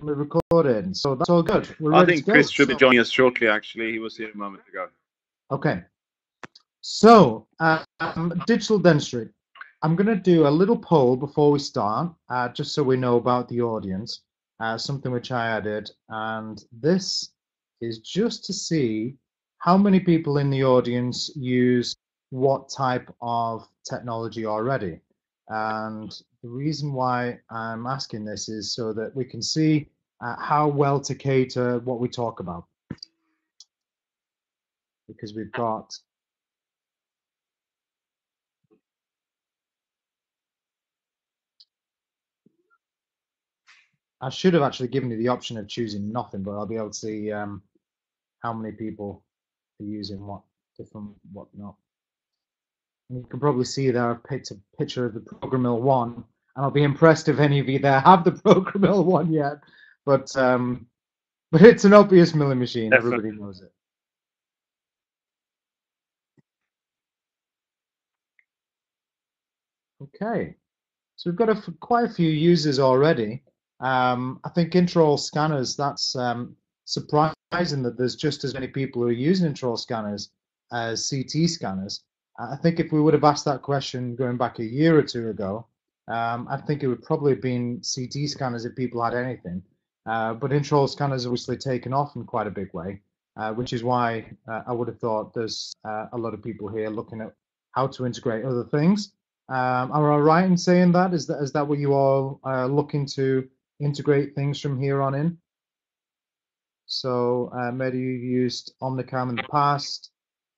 We're recording, so that's all good. We're I ready think to Chris go. should be joining us shortly, actually. He was here a moment ago. Okay. So, digital dentistry. I'm going to do a little poll before we start, just so we know about the audience, something which I added. And this is just to see how many people in the audience use what type of technology already. And the reason why I'm asking this is so that we can see how well to cater what we talk about. Because we've got I should have actually given you the option of choosing nothing, but I'll be able to see how many people are using what different whatnot. And you can probably see there I've picked a picture of the Programmill 1, and I'll be impressed if any of you there have the Programmill 1 yet. But it's an obvious milling machine. Everybody knows it. Okay, so we've got quite a few users already. I think intraoral scanners, that's surprising that there's just as many people who are using intraoral scanners as CT scanners. I think if we would have asked that question going back a year or two ago, I think it would probably have been CT scanners if people had anything. But intraoral scanners obviously taken off in quite a big way, which is why I would have thought there's a lot of people here looking at how to integrate other things. Am I right in saying that? Is that what you all are looking to integrate things from here on in? So maybe you used Omnicam in the past,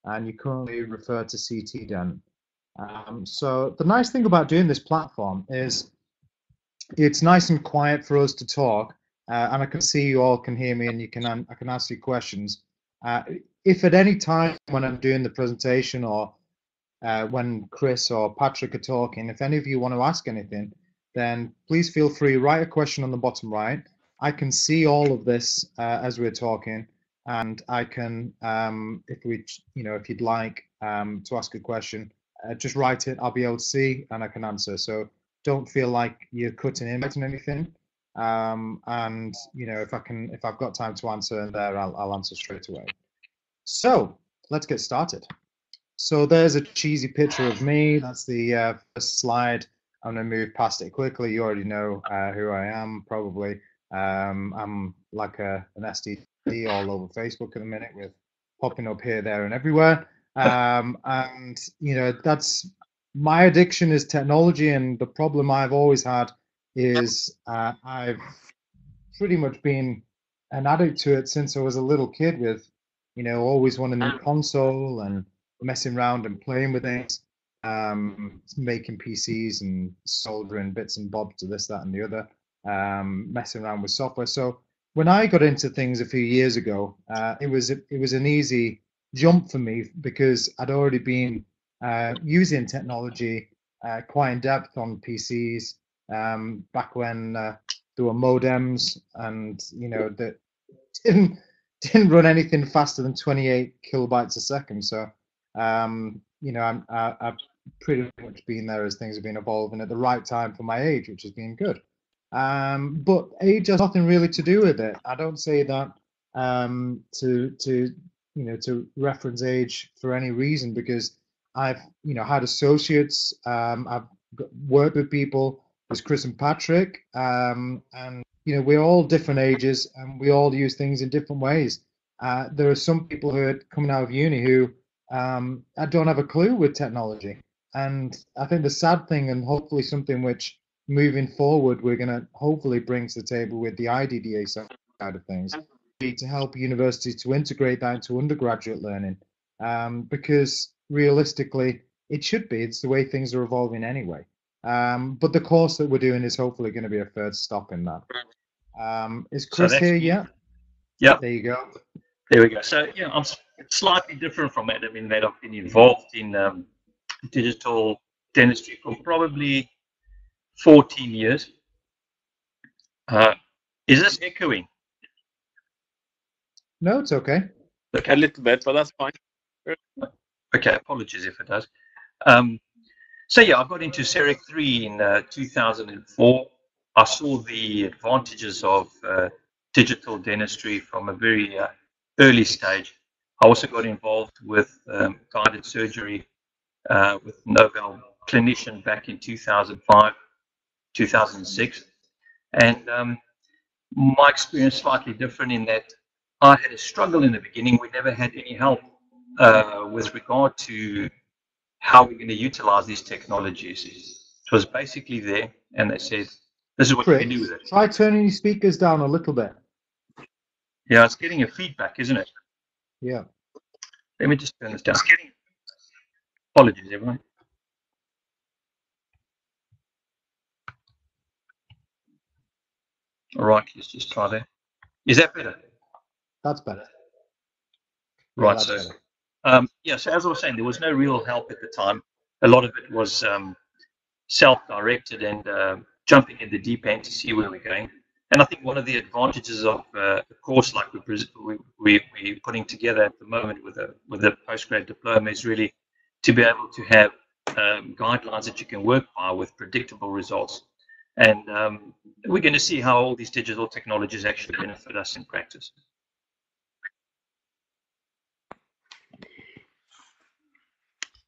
and you currently refer to CT Dent. So the nice thing about doing this platform is it's nice and quiet for us to talk, and I can see you all can hear me, and I can ask you questions. If at any time when I'm doing the presentation or when Chris or Patrick are talking, if any of you want to ask anything, then please feel free, write a question on the bottom right. I can see all of this as we're talking, and I can, if you'd like to ask a question, just write it. I'll be able to see and I can answer. So don't feel like you're cutting in anything. And if I've got time to answer in there, I'll answer straight away. So let's get started. So there's a cheesy picture of me. That's the first slide. I'm going to move past it quickly. You already know who I am, probably. I'm like an STD all over Facebook at the minute, with popping up here, there, and everywhere. And that's my addiction is technology, and the problem I've always had is I've pretty much been an addict to it since I was a little kid, with always wanting a console and messing around and playing with things, making PCs and soldering bits and bobs to this, that, and the other, messing around with software. So when I got into things a few years ago, it was an easy jump for me because I'd already been using technology quite in depth on PCs back when there were modems, and that didn't run anything faster than 28 kilobytes a second. So I've pretty much been there as things have been evolving at the right time for my age, which has been good. But age has nothing really to do with it. I don't say that to reference age for any reason, because I've had associates, I've worked with people. There's Chris and Patrick, and we're all different ages, and we all use things in different ways. There are some people who are coming out of uni who I don't have a clue with technology, and I think the sad thing, and hopefully something which moving forward we're going to hopefully bring to the table with the IDDA side of things, be to help universities to integrate that into undergraduate learning, because realistically it's the way things are evolving anyway. But the course that we're doing is hopefully going to be a first stop in that. Is Chris here yet? Yeah. There you go. There we go. So I'm slightly different from Adam in that I've been involved in digital dentistry for probably 14 years. Is this echoing? No, it's okay. A little bit, but that's fine. Okay, apologies if it does. So I've got into CEREC 3 in 2004. I saw the advantages of digital dentistry from a very early stage. I also got involved with guided surgery with Nobel clinician back in 2005, 2006. And my experience slightly different in that I had a struggle in the beginning. We never had any help with regard to how we're going to utilize these technologies. It was basically there, and they said, this is what you can do with it. Try turning your speakers down a little bit. Yeah, it's getting a feedback, isn't it? Yeah. Let me just turn this down. Apologies, everyone. All right, let's just try that. Is that better? That's better. Right, that's so better. yeah, so as I was saying, there was no real help at the time. A lot of it was self-directed and jumping in the deep end to see where we're going. And I think one of the advantages of a course like we're putting together at the moment with a postgrad diploma is really to be able to have guidelines that you can work by with predictable results. And we're going to see how all these digital technologies actually benefit us in practice.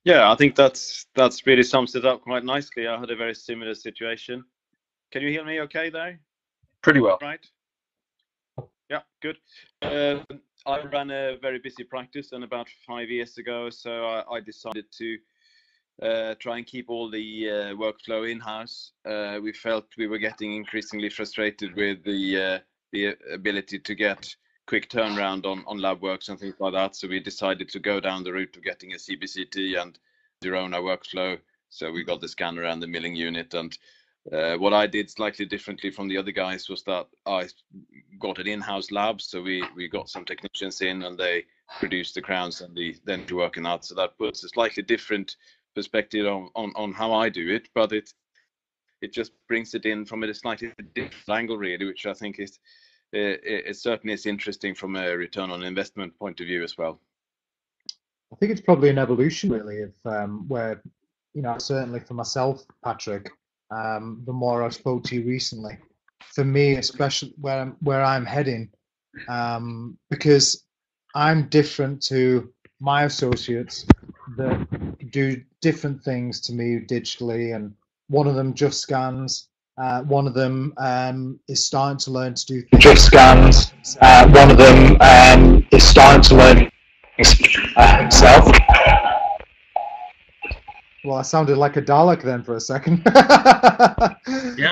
Yeah, I think that's really sums it up quite nicely. I had a very similar situation. Can you hear me okay there? Pretty well. Right. Yeah, good. I ran a very busy practice, and about 5 years ago, so I decided to try and keep all the workflow in-house. We felt we were getting increasingly frustrated with the ability to get quick turnaround on lab works and things like that. So we decided to go down the route of getting a CBCT and own our workflow. So we got the scanner and the milling unit. And what I did slightly differently from the other guys was that I got an in-house lab. So we got some technicians in, and they produced the crowns and the dental working out. So that puts a slightly different perspective on how I do it, but it just brings it in from a slightly different angle, really, which I think is it certainly is interesting from a return on investment point of view as well. I think it's probably an evolution, really, of where, you know, certainly for myself, Patrik, the more I've spoke to you recently, for me, especially where I'm heading, because I'm different to my associates that do different things to me digitally, and one of them just scans. One of them is starting to learn to do things. Just scans. One of them is starting to learn himself. Well, I sounded like a Dalek then for a second. Yeah.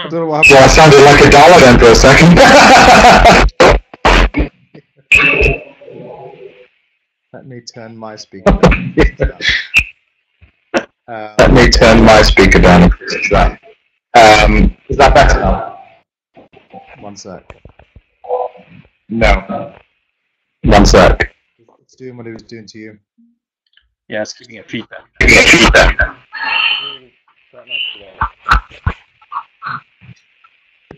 I don't know what happened. Well, I sounded like a Dalek then for a second. Let me turn my speaker down. Let me turn my speaker down. Is that better now? One sec. No. One sec. It's doing what it was doing to you. Yeah, it's giving it feedback.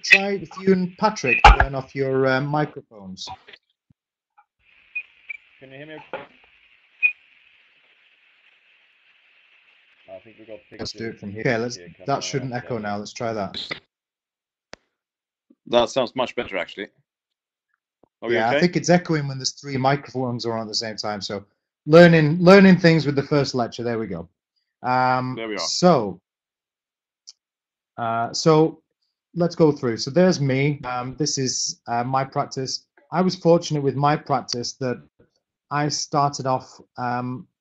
Try if you and Patrik turn off your microphones. Can you hear me okay? I think we got Let's do it from here. Okay, that shouldn't echo now. Let's try that. That sounds much better, actually. Yeah, okay? I think it's echoing when there's 3 microphones on at the same time. So learning things with the first lecture. There we go. There we are. So let's go through. So there's me. This is my practice. I was fortunate with my practice that I started off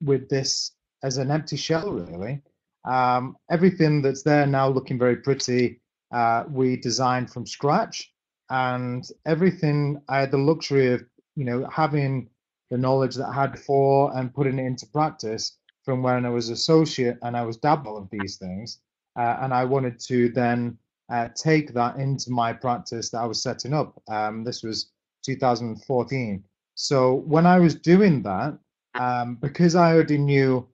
with this as an empty shell, really. Everything that's there now looking very pretty, we designed from scratch, and everything I had the luxury of, you know, having the knowledge that I had before and putting it into practice from when I was associate and I was dabbling of these things, and I wanted to then take that into my practice that I was setting up. This was 2014. So when I was doing that, because I already knew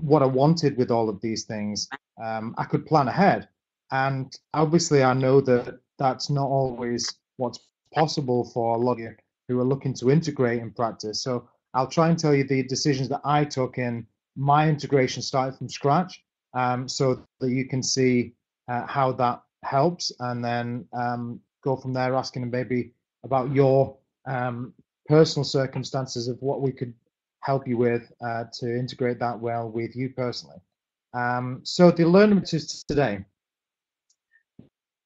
what I wanted with all of these things, I could plan ahead. And obviously, I know that that's not always what's possible for a lot of you who are looking to integrate in practice. So I'll try and tell you the decisions that I took in my integration started from scratch, so that you can see how that helps, and then go from there, asking maybe about your personal circumstances of what we could help you with to integrate that well with you personally. So the learning materials today,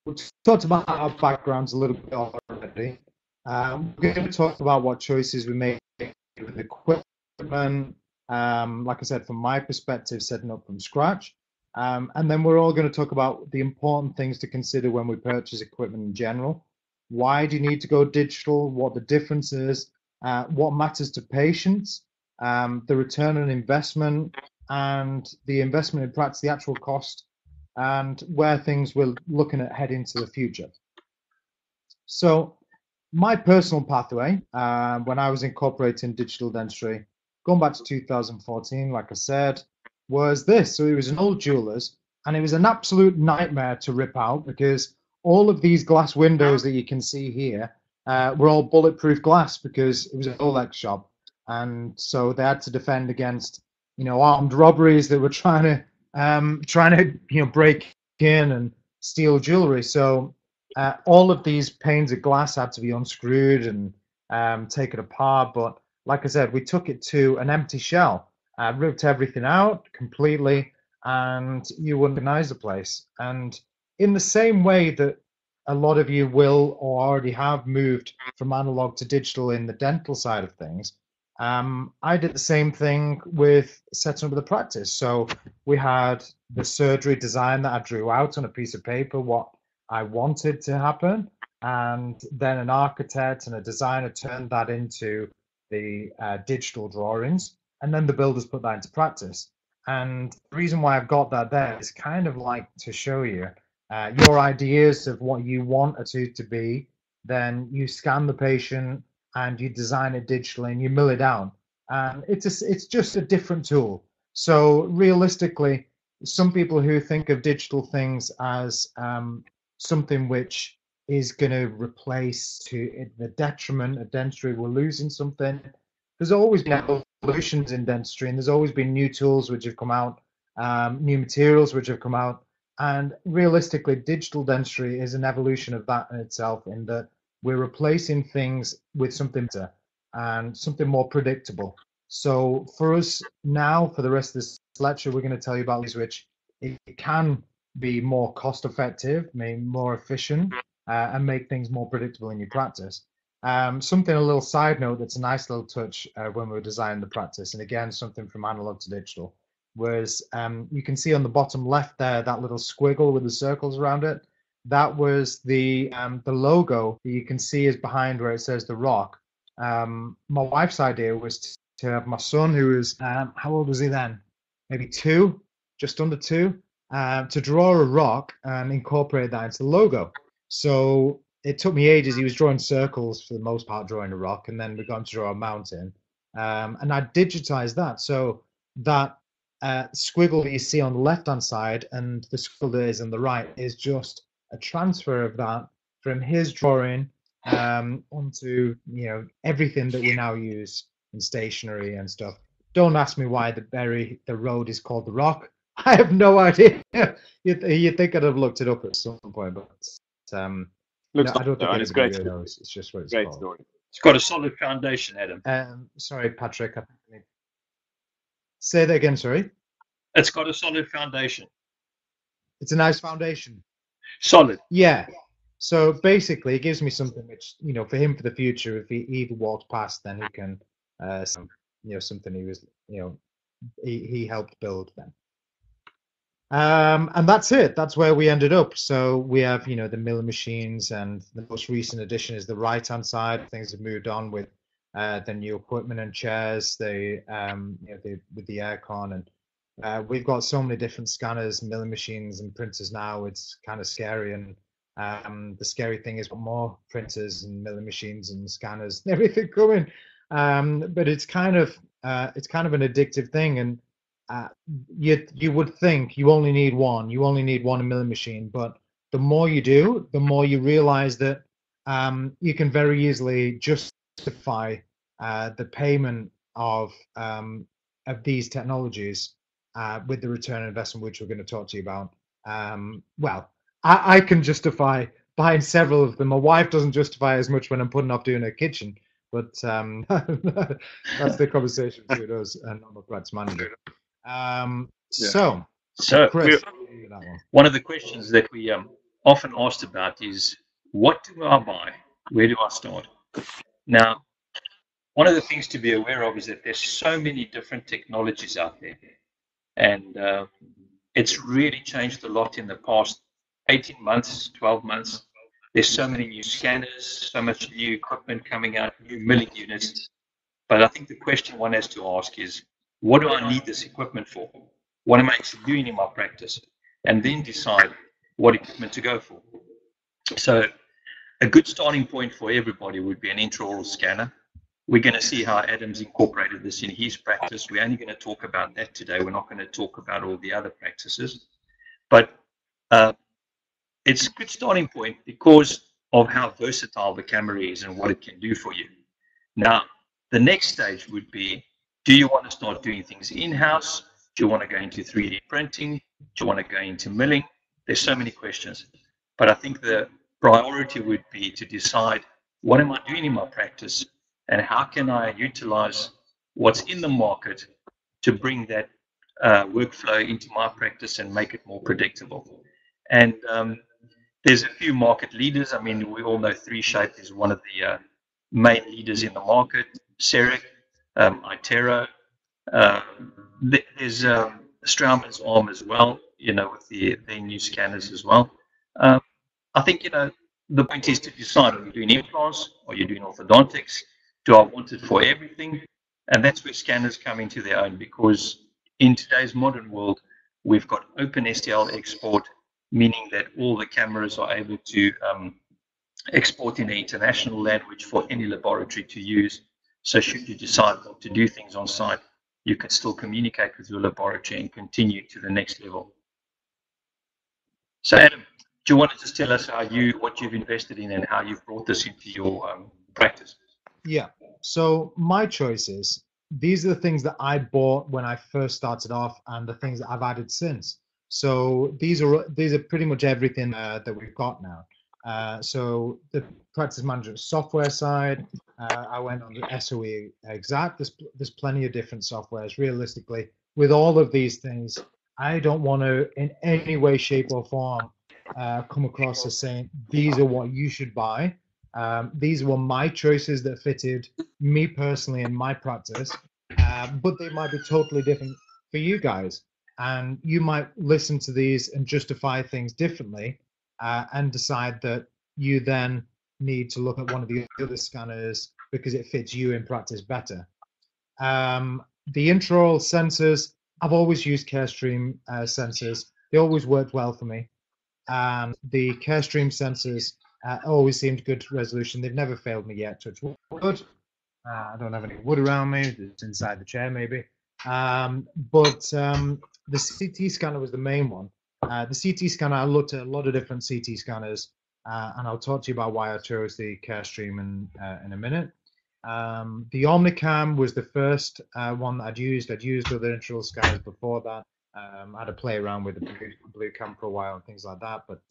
we've talked about our backgrounds a little bit already. We're going to talk about what choices we make with equipment, like I said, from my perspective, setting up from scratch. And then we're all going to talk about the important things to consider when we purchase equipment in general. Why do you need to go digital? What the difference is? What matters to patients? The return on investment and the investment in practice, the actual cost, and where things we're looking at heading to the future. So my personal pathway, when I was incorporating digital dentistry, going back to 2014, like I said, was this. So it was an old jeweler's, and it was an absolute nightmare to rip out because all of these glass windows that you can see here were all bulletproof glass because it was a Rolex shop. And so they had to defend against, armed robberies that were trying to break in and steal jewelry. So all of these panes of glass had to be unscrewed and taken apart. But like I said, we took it to an empty shell, ripped everything out completely, and you wouldn't recognize the place. And in the same way that a lot of you will or already have moved from analog to digital in the dental side of things, I did the same thing with setting up the practice. So we had the surgery design that I drew out on a piece of paper, what I wanted to happen, and then an architect and a designer turned that into the digital drawings, and then the builders put that into practice. And the reason why I've got that there is kind of like to show you your ideas of what you want a tooth to be, then you scan the patient and you design it digitally and you mill it down. And it's just a different tool. So realistically, some people who think of digital things as something which is going to replace to the detriment of dentistry, we're losing something. There's always been evolutions in dentistry, and there's always been new tools which have come out, new materials which have come out. And realistically, digital dentistry is an evolution of that in itself, in that we're replacing things with something better and something more predictable. So for us now, for the rest of this lecture, we're going to tell you about these which it can be more cost effective, more efficient, and make things more predictable in your practice. Something, a little side note that's a nice little touch when we were designing the practice, and again, something from analog to digital, was you can see on the bottom left there, that little squiggle with the circles around it. That was the logo that you can see is behind where it says The Rock. My wife's idea was to have my son, who was, how old was he then? Maybe 2, just under 2, to draw a rock and incorporate that into the logo. So it took me ages. He was drawing circles for the most part, drawing a rock, and then we got him to draw a mountain. And I digitized that. So that squiggle that you see on the left-hand side and the squiggle that is on the right is just a transfer of that from his drawing onto everything that we now use in stationery and stuff. Don't ask me why the road is called The Rock. I have no idea. You'd think I'd have looked it up at some point, but I don't think anybody really knows. It's just what it's called. Story. It's got a solid foundation, Adam. Sorry, Patrick. Say that again, sorry. It's got a solid foundation. It's a nice foundation. Solid. Yeah. So basically, it gives me something which, for him for the future, if he either walks past, then he can, something he was, he helped build then. And that's it. That's where we ended up. So we have, the milling machines, and the most recent addition is the right-hand side. Things have moved on with the new equipment and chairs, with the aircon, and we've got so many different scanners, milling machines, and printers now. It's kind of scary, and the scary thing is more printers and milling machines and scanners and everything coming. But it's kind of an addictive thing, and you would think you only need one. You only need one milling machine, but the more you do, the more you realize that you can very easily justify the payment of these technologies with the return on investment, which we're going to talk to you about. Well, I can justify buying several of them. My wife doesn't justify as much when I'm putting off doing her kitchen, but that's the conversation between us and not my practice manager. So, So Chris, one of the questions that we often asked about is, what do I buy? Where do I start? Now, one of the things to be aware of is that there's so many different technologies out there, and it's really changed a lot in the past 18 months, 12 months. There's so many new scanners, so much new equipment coming out, new milling units. But I think the question one has to ask is, what do I need this equipment for? What am I actually doing in my practice? And then decide what equipment to go for. So a good starting point for everybody would be an intraoral scanner. We're going to see how Adam's incorporated this in his practice. We're only going to talk about that today. We're not going to talk about all the other practices. But it's a good starting point because of how versatile the camera is and what it can do for you. Now, the next stage would be, do you want to start doing things in-house? Do you want to go into 3D printing? Do you want to go into milling? There's so many questions. But I think the priority would be to decide, what am I doing in my practice? And how can I utilize what's in the market to bring that workflow into my practice and make it more predictable? And there's a few market leaders. I mean, we all know 3Shape is one of the main leaders in the market. Ceric, Itero. There's Straumann's Arm as well, with their new scanners as well. I think, the point is to decide, are you doing implants? Are you doing orthodontics? Do I want it for everything? And that's where scanners come into their own, because in today's modern world, we've got open STL export, meaning that all the cameras are able to export in an international language for any laboratory to use. So should you decide not to do things on site, you can still communicate with your laboratory and continue to the next level. So Adam, do you want to just tell us what you've invested in and how you've brought this into your practice? Yeah. So my choices, these are the things that I bought when I first started off and the things that I've added since. So these are pretty much everything that we've got now. So the practice management software side, I went on the SOE Exact. There's plenty of different softwares. Realistically, with all of these things, I don't want to in any way, shape, or form come across as saying these are what you should buy. These were my choices that fitted me personally in my practice, but they might be totally different for you guys. And you might listen to these and justify things differently and decide that you then need to look at one of the other scanners because it fits you in practice better. The intraoral sensors, I've always used Carestream sensors. They always worked well for me. The Carestream sensors always seemed good resolution. They've never failed me yet, touch wood. I don't have any wood around me. It's inside the chair, maybe. But the CT scanner was the main one. The CT scanner, I looked at a lot of different CT scanners, and I'll talk to you about why I chose the Carestream in a minute. The Omnicam was the first one that I'd used. I'd used other intraoral scanners before that. I had to play around with the blue cam for a while and things like that. But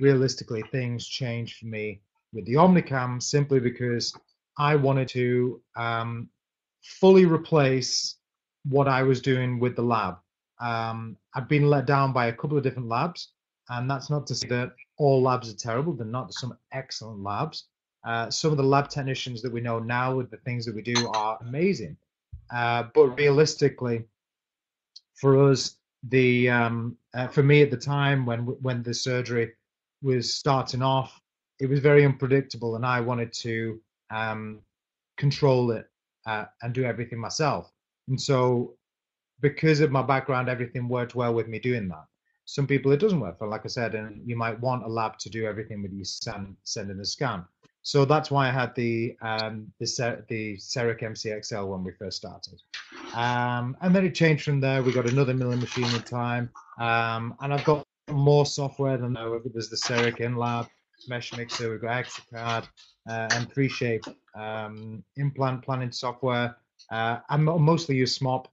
realistically, things changed for me with the Omnicam simply because I wanted to fully replace what I was doing with the lab. I've been let down by a couple of different labs, and that's not to say that all labs are terrible. They're not. Some excellent labs. Some of the lab technicians that we know now with the things that we do are amazing. But realistically, for us, for me at the time when the surgery was starting off, it was very unpredictable, and I wanted to control it and do everything myself. And so, because of my background, everything worked well with me doing that. Some people it doesn't work for, like I said, and you might want a lab to do everything with you sending the scan. So that's why I had the Ceric MCXL when we first started. And then it changed from there. We got another milling machine in time. And I've got more software than that. There's the Ceric InLab, Mesh Mixer, we've got Extracad, and 3Shape implant planning software. I mostly use SMOP.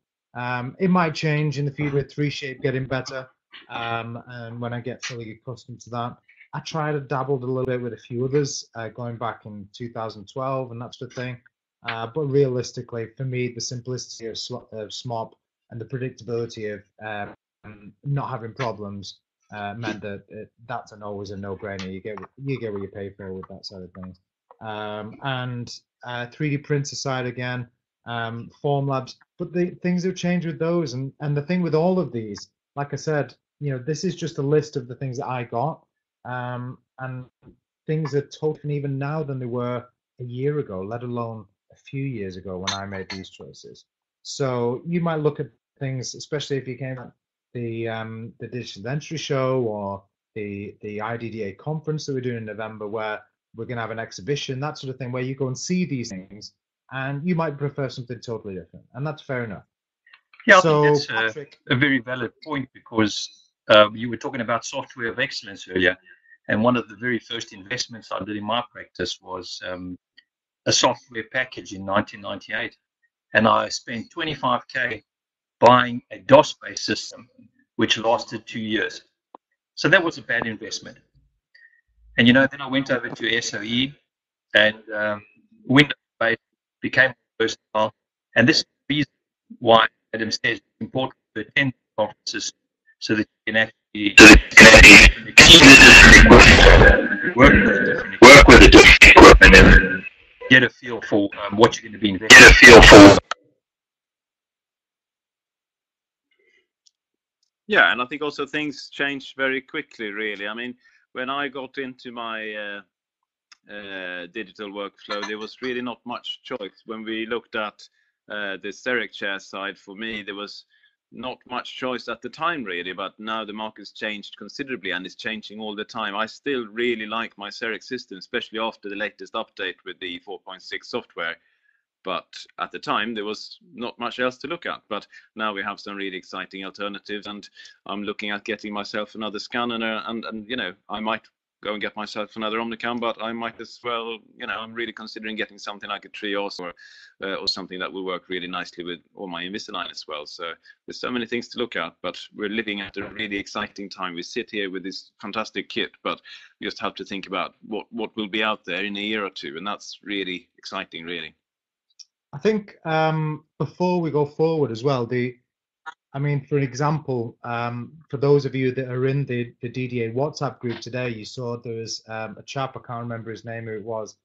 It might change in the future with 3Shape getting better. And when I get fully accustomed to that, I tried to dabble a little bit with a few others, going back in 2012 and that sort of thing. But realistically, for me, the simplicity of SMOP and the predictability of not having problems meant that that's always a no-brainer. You get what you pay for with that side of things. And 3D prints aside again, Formlabs, but the things have changed with those. And the thing with all of these, like I said, this is just a list of the things that I got, and things are totally different even now than they were a year ago, let alone a few years ago when I made these choices. So you might look at things, especially if you came at the Digital Dentistry show or the IDDA conference that we're doing in November, where we're going to have an exhibition, that sort of thing, where you go and see these things, and you might prefer something totally different, and that's fair enough. Yeah, so, I think that's Patrick, a very valid point, because you were talking about software of excellence earlier, and one of the very first investments I did in my practice was a software package in 1998, and I spent 25K buying a DOS-based system, which lasted 2 years. So that was a bad investment. And then I went over to SOE, and Windows-based became versatile, and this is the reason why Adam says it's important to attend conferences so that you can actually work with the different equipment and get a feel for what you're going to be investing in. Yeah, and I think also things change very quickly, really. I mean, when I got into my digital workflow, there was really not much choice. When we looked at the CEREC chair side, for me, there was not much choice at the time, really, but now the market's changed considerably and it's changing all the time. I still really like my CEREC system, especially after the latest update with the 4.6 software. But at the time, there was not much else to look at. But now we have some really exciting alternatives, and I'm looking at getting myself another scanner, and I might go and get myself another Omnicam, but I might as well, I'm really considering getting something like a Trios or something that will work really nicely with all my Invisalign as well. So there's so many things to look at, but we're living at a really exciting time. We sit here with this fantastic kit, but we just have to think about what will be out there in a year or two, and that's really exciting, really. I think before we go forward as well, for example, for those of you that are in the DDA WhatsApp group today, you saw there was a chap, I can't remember his name, who it was,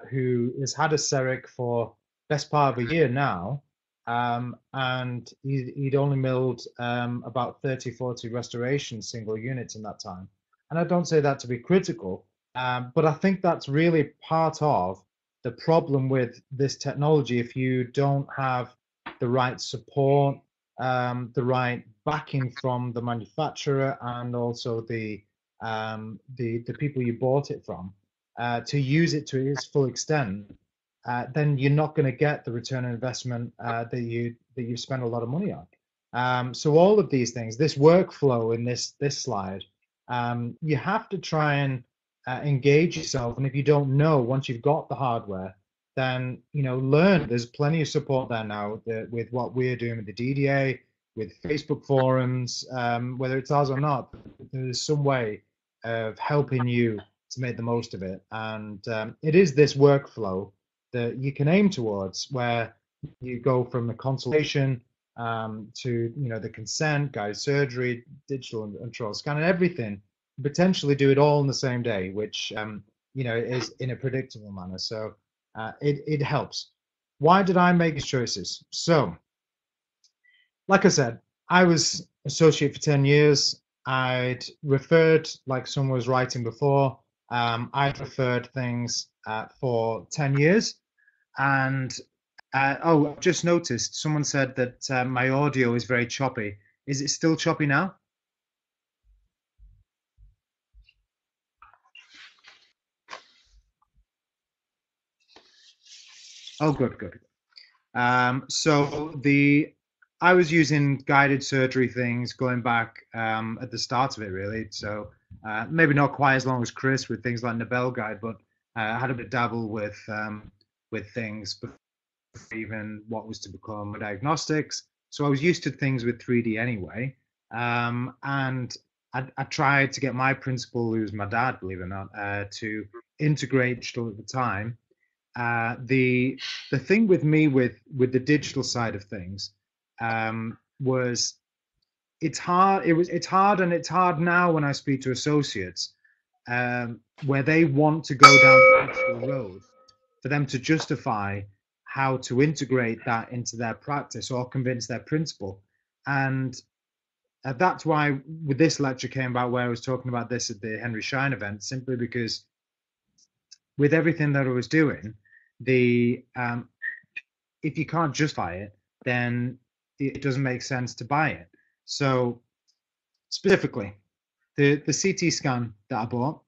who has had a CEREC for best part of a year now, and he'd only milled about 30, 40 restoration single units in that time. And I don't say that to be critical, but I think that's really part of the problem with this technology. If you don't have the right support, the right backing from the manufacturer and also the people you bought it from, to use it to its full extent, then you're not going to get the return on investment that you spend a lot of money on. So all of these things, this workflow in this slide, you have to try and engage yourself. And if you don't know, once you've got the hardware, then learn. There's plenty of support there now with what we're doing with the DDA, with Facebook forums, whether it's ours or not. There's some way of helping you to make the most of it, and it is this workflow that you can aim towards, where you go from the consultation to the consent, guided surgery, digital and intraoral scanner, everything. Potentially do it all in the same day, which is in a predictable manner. So it helps. Why did I make these choices? So, like I said, I was associate for 10 years. I'd referred, like someone was writing before, I'd referred things for 10 years. And I've just noticed someone said that my audio is very choppy. Is it still choppy now? Oh, good. So I was using guided surgery things going back at the start of it, really. So maybe not quite as long as Chris with things like Nobel Guide, but I had a bit of dabble with things before even what was to become diagnostics. So I was used to things with 3D anyway. And I tried to get my principal, who's my dad, believe it or not, to integrate digital at the time. The thing with me with the digital side of things was it's hard. It's hard, and it's hard now when I speak to associates where they want to go down the digital road, for them to justify how to integrate that into their practice or convince their principal. And that's why with this lecture came about, where I was talking about this at the Henry Schein event, simply because with everything that I was doing, if you can't justify it, then it doesn't make sense to buy it. So specifically, the CT scan that I bought,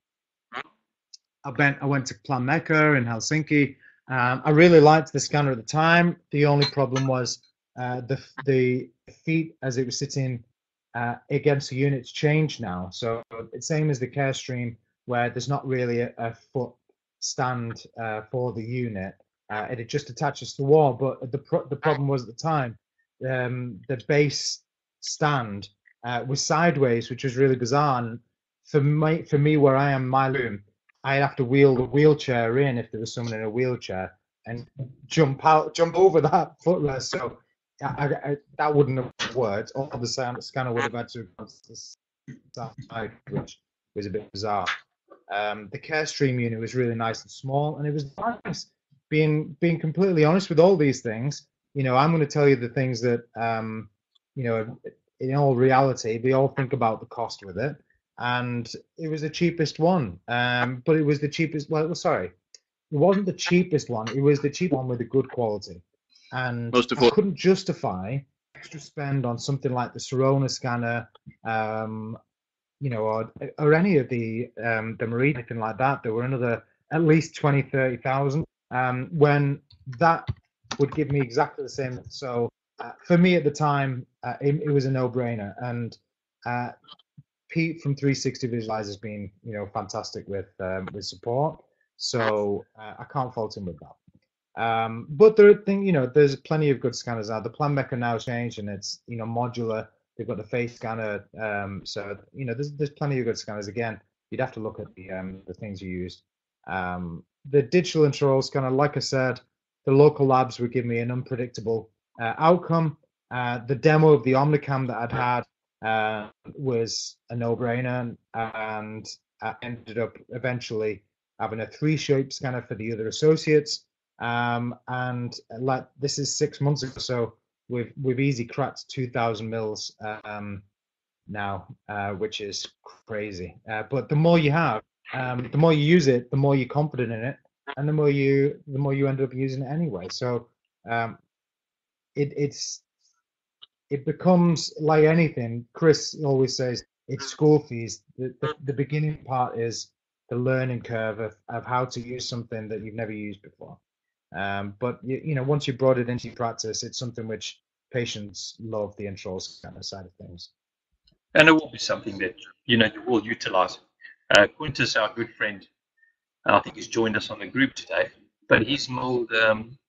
I went to Plan Mecca in Helsinki. I really liked the scanner at the time. The only problem was the feet as it was sitting against the unit's changed now. So it's same as the Carestream, where there's not really a foot stand for the unit. It just attaches to the wall. But the problem was at the time, the base stand was sideways, which was really bizarre. And for me, where I am, my room, I'd have to wheel the wheelchair in if there was someone in a wheelchair and jump over that footrest. So that wouldn't have worked. Or the scanner would have had to have gone to the side, which was a bit bizarre. The Carestream unit was really nice and small, and it was nice. Being completely honest with all these things, I'm going to tell you the things that, in all reality, we all think about the cost with it. And it was the cheapest one, but it was the cheapest. Well, sorry, it wasn't the cheapest one. It was the cheap one with a good quality, and I couldn't justify extra spend on something like the Sirona scanner, or any of the Marine, anything like that. There were another at least 20,000-30,000, when that would give me exactly the same. So for me at the time, it was a no-brainer, and Pete from 360 Visualize has been, fantastic with support. So I can't fault him with that. But there's plenty of good scanners now. The Plan Mecca now changed, and it's modular. They've got the face scanner. So there's plenty of good scanners. Again, you'd have to look at the things you used. The digital intraoral scanner, like I said, the local labs would give me an unpredictable outcome. The demo of the Omnicam that I'd had was a no-brainer, and I ended up eventually having a 3-shape scanner for the other associates. And like this is 6 months ago, so we've easy cracked 2,000 mils now, which is crazy. But the more you have, the more you use it, the more you're confident in it, and the more you end up using it anyway. So it becomes like anything. Chris always says it's school fees. The beginning part is the learning curve of how to use something that you've never used before. But once you brought it into your practice, it's something which patients love, the intraoral scanner side of things. And it will be something that you will utilize. Quintus, our good friend, I think he's joined us on the group today, but he's milled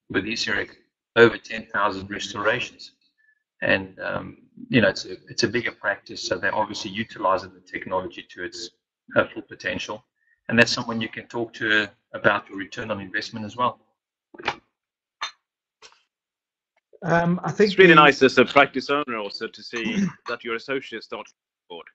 with Iseric over 10,000 restorations. And it's a bigger practice, so they're obviously utilizing the technology to its full potential, and that's someone you can talk to about your return on investment as well. I think it's really nice as a practice owner also to see that your associates start board.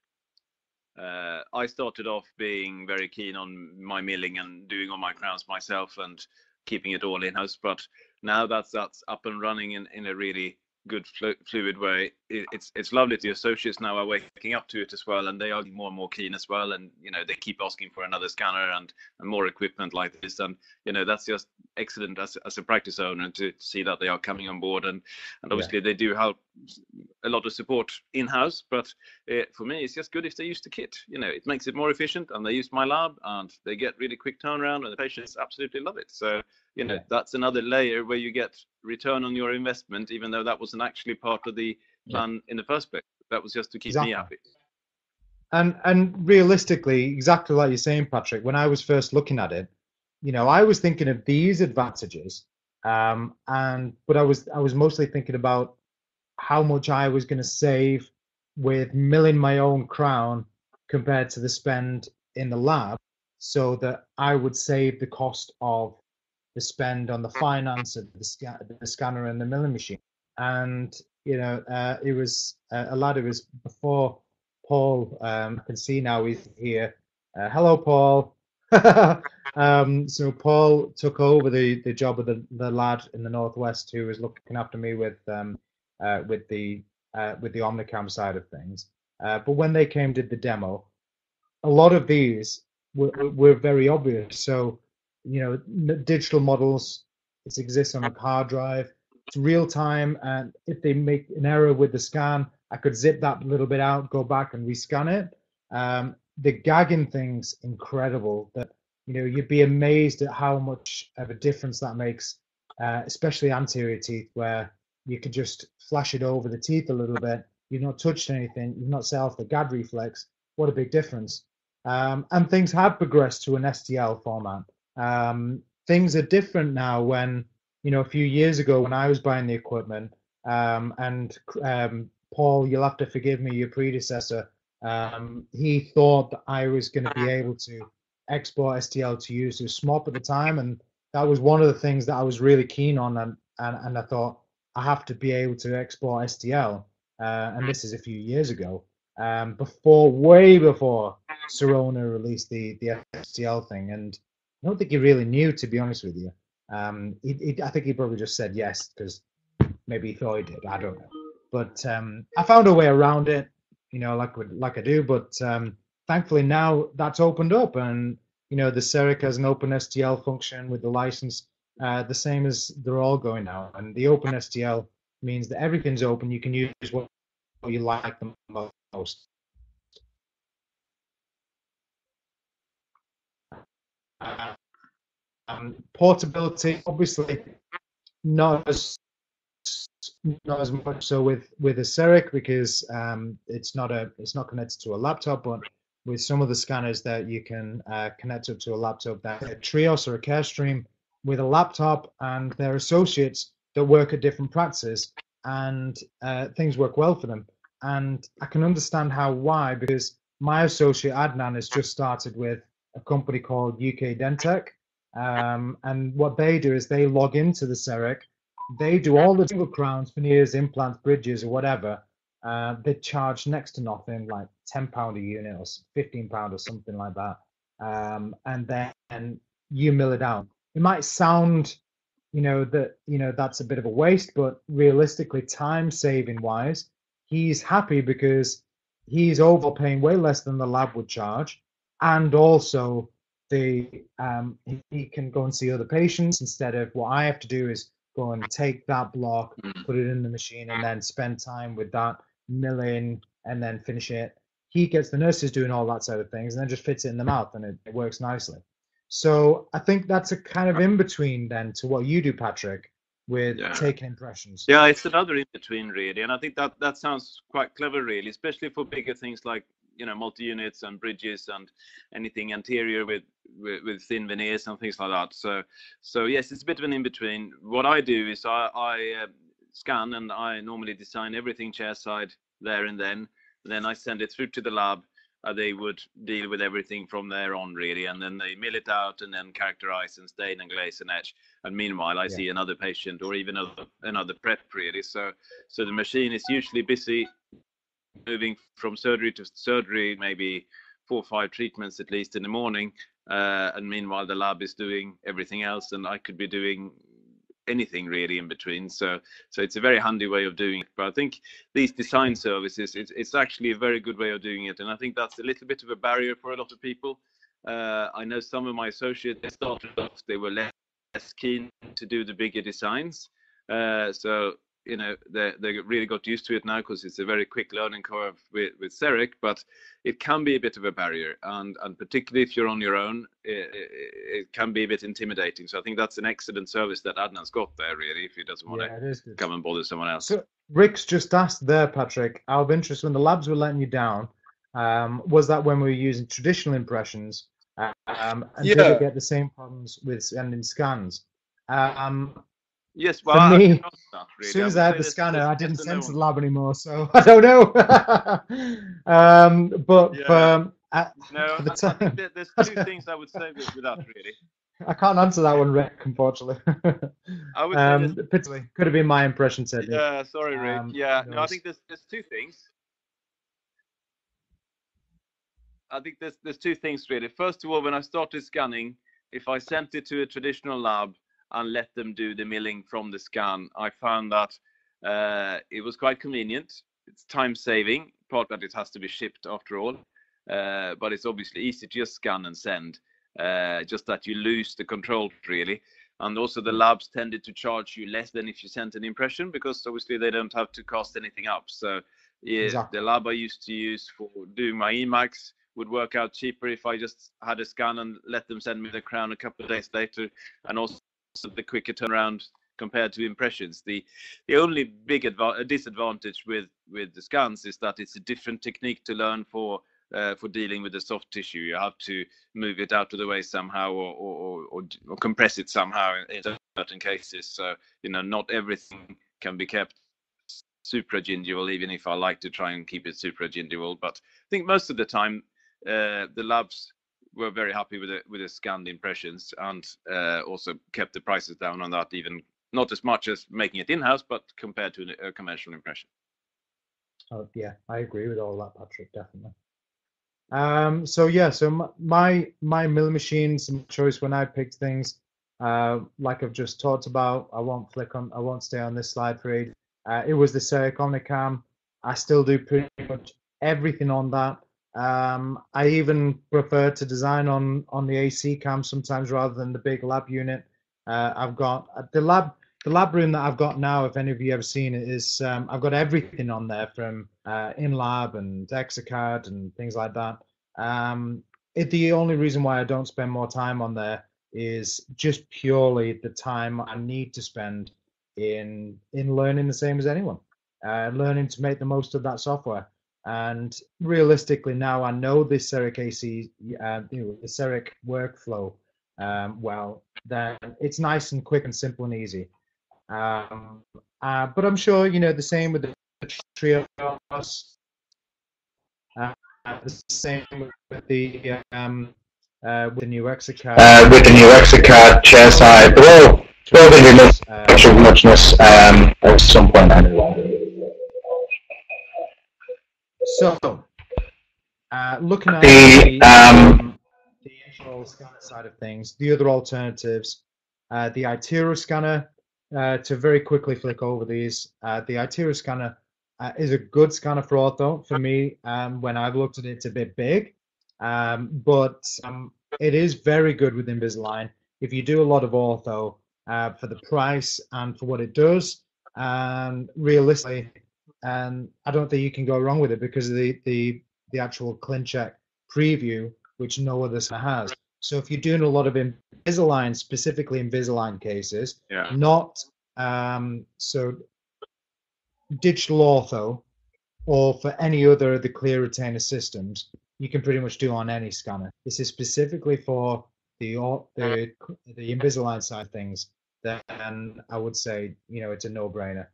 I started off being very keen on my milling and doing all my crowns myself and keeping it all in-house, but now that's up and running in a really good fluid way. It's lovely. The associates now are waking up to it as well, and they are more and more keen as well, and they keep asking for another scanner and more equipment like this, and that's just excellent as a practice owner to see that they are coming on board, and obviously they do have a lot of support in-house, but for me it's just good if they use the kit. It makes it more efficient, and they use my lab and they get really quick turnaround, and the patients absolutely love it. So that's another layer where you get return on your investment, even though that wasn't actually part of the plan in the first place. That was just to keep me happy. And realistically, exactly like you're saying, Patrick, when I was first looking at it, I was thinking of these advantages, but I was mostly thinking about how much I was going to save with milling my own crown compared to the spend in the lab, so that I would save the cost of the spend on the finance of the scanner and the milling machine. And it was a lad who was before Paul. I can see now he's here. Hello, Paul. So Paul took over the job of the lad in the Northwest who was looking after me with the Omnicam side of things. But when they came did the demo, a lot of these were very obvious. So, digital models, it exists on a hard drive. It's real time, and if they make an error with the scan, I could zip that little bit out, go back and rescan it. The gagging thing's incredible. That you'd be amazed at how much of a difference that makes, especially anterior teeth, where you could just flash it over the teeth a little bit. You've not touched anything. You've not set off the gad reflex. What a big difference. And things have progressed to an STL format. Things are different now when, a few years ago when I was buying the equipment, and Paul, you'll have to forgive me, your predecessor, he thought that I was going to be able to export STL to use to SMOP at the time. And that was one of the things that I was really keen on. And I thought I have to be able to export STL. And this is a few years ago, way before Sirona released the STL thing. And I don't think he really knew, to be honest with you. I think he probably just said yes because maybe he thought he did. I don't know. But I found a way around it, like I do. But thankfully now that's opened up, and the CEREC has an open STL function with the license, the same as they're all going now. And the open STL means that everything's open. You can use what you like the most. Portability, obviously, not as much so with a CEREC because it's not connected to a laptop. But with some of the scanners that you can connect up to a laptop, that a Trios or a Carestream with a laptop and their associates that work at different practices, and things work well for them. And I can understand why, because my associate Adnan has just started with a company called UK Dentech, and what they do is they log into the CEREC. They do all the single crowns, veneers, implants, bridges, or whatever. They charge next to nothing, like £10 a unit or £15 or something like that. And then you mill it out. It might sound, that's a bit of a waste, but realistically, time saving wise, he's happy because he's overpaying way less than the lab would charge, and also he can go and see other patients instead of what I have to do is go and take that block, put it in the machine, and then spend time with that milling and then finish it. He gets the nurses doing all that side of things and then just fits it in the mouth, and it works nicely. So I think that's a kind of in between then to what you do, Patrik, with taking impressions. Yeah, it's another in between really, and I think that sounds quite clever really, especially for bigger things like multi-units and bridges and anything anterior with thin veneers and things like that. So yes, it's a bit of an in between. What I do is I scan, and I normally design everything chairside there and then I send it through to the lab. They would deal with everything from there on really, and then they mill it out and then characterize and stain and glaze and etch. And meanwhile, I see another patient or even another prep really. So the machine is usually busy moving from surgery to surgery, maybe 4 or 5 treatments at least in the morning, and meanwhile the lab is doing everything else, and I could be doing anything really in between. So it's a very handy way of doing it. But I think these design services, it's actually a very good way of doing it, and I think that's a little bit of a barrier for a lot of people. I know some of my associates, they started off, they were less keen to do the bigger designs, so they really got used to it now because it's a very quick learning curve with CEREC, but it can be a bit of a barrier, and particularly if you're on your own, it can be a bit intimidating. So I think that's an excellent service that Adnan's got there really, if he doesn't want to come and bother someone else. So Rick's just asked there, Patrik, out of interest, when the labs were letting you down, was that when we were using traditional impressions, and did it get the same problems with sending scans? Yes, For well, I me, can answer that, as really. soon as would I had say the there's scanner, I yes didn't and no sense on the that. lab anymore, so I don't know. But Yeah. No, for the I think time, that there's two things I would say with that, really. I can't answer that one, Rick, unfortunately. I would say there's, Particularly, could have been my impression, Sydney. yeah, sorry, Rick. Yeah, Who no, I knows? think there's two things. I think there's two things really. First of all, when I started scanning, if I sent it to a traditional lab and let them do the milling from the scan, I found that it was quite convenient. It's time saving, part that it has to be shipped after all, but it's obviously easy to just scan and send. Just that you lose the control really. And also the labs tended to charge you less than if you sent an impression, because obviously they don't have to cost anything up. So yeah, Exactly. the lab I used to use for doing my Emacs would work out cheaper if I just had a scan and let them send me the crown a couple of days later, and also the quicker turnaround compared to impressions. The only big disadvantage with the scans is that it's a different technique to learn for dealing with the soft tissue. You have to move it out of the way somehow, or compress it somehow in certain cases. So not everything can be kept supragingival, even if I like to try and keep it supragingival. But I think most of the time the labs were very happy with the scanned impressions, and also kept the prices down on that, even not as much as making it in-house, but compared to a conventional impression. Oh, yeah, I agree with all that, Patrick, definitely. So yeah, so my milling machines choice when I picked things, like I've just talked about, I won't stay on this slide for it. It was the Seric Omnicam. I still do pretty much everything on that. I even prefer to design on the AC cam sometimes rather than the big lab unit. I've got the lab room that I've got now, if any of you ever seen it, is I've got everything on there from InLab and Exocad and things like that. The only reason why I don't spend more time on there is just purely the time I need to spend in learning the same as anyone, learning to make the most of that software. And realistically, now I know the Seric AC, the Seric workflow well. Then it's nice and quick and simple and easy. But I'm sure the same with the Trios, the same with the new Exocad. With the new Exocad chair side. They're all going to be muchness at some point anyway. So, looking at The the Intraoral Scanner side of things, the other alternatives, the Itero Scanner, to very quickly flick over these, the Itero Scanner is a good scanner for ortho. For me, when I've looked at it, it's a bit big, but it is very good with Invisalign. If you do a lot of ortho, for the price and for what it does, realistically, I don't think you can go wrong with it because of the actual ClinCheck preview, which no other scanner has. So if you're doing a lot of Invisalign, specifically Invisalign cases, Yeah. not so digital ortho, or for any other of the clear retainer systems, you can pretty much do on any scanner. This is specifically for the Invisalign side of things. Then I would say it's a no-brainer.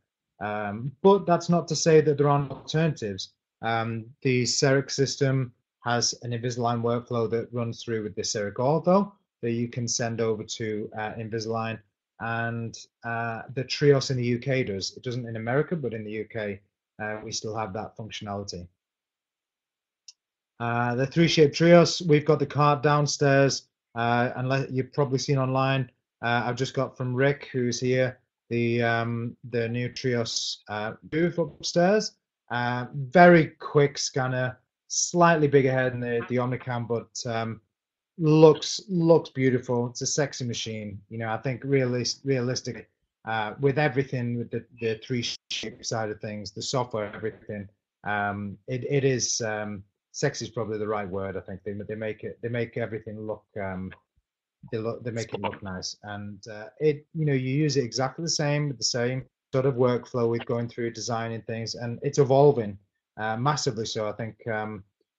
But that's not to say that there aren't alternatives. The Seric system has an Invisalign workflow that runs through with the Seric Ortho that you can send over to Invisalign, and the Trios in the UK does. It doesn't in America, but in the UK we still have that functionality. The 3-shape Trios, we've got the cart downstairs, and you've probably seen online. I've just got from Rick, who's here, the new Trios booth upstairs. Very quick scanner, slightly bigger head than the Omnicam, but looks beautiful. It's a sexy machine. I think realistically, with everything, with the 3-shape side of things, the software, everything, it is sexy is probably the right word. I think they make everything look they make it look nice, and you use it exactly the same with the same sort of workflow with going through designing things, and it's evolving massively. So I think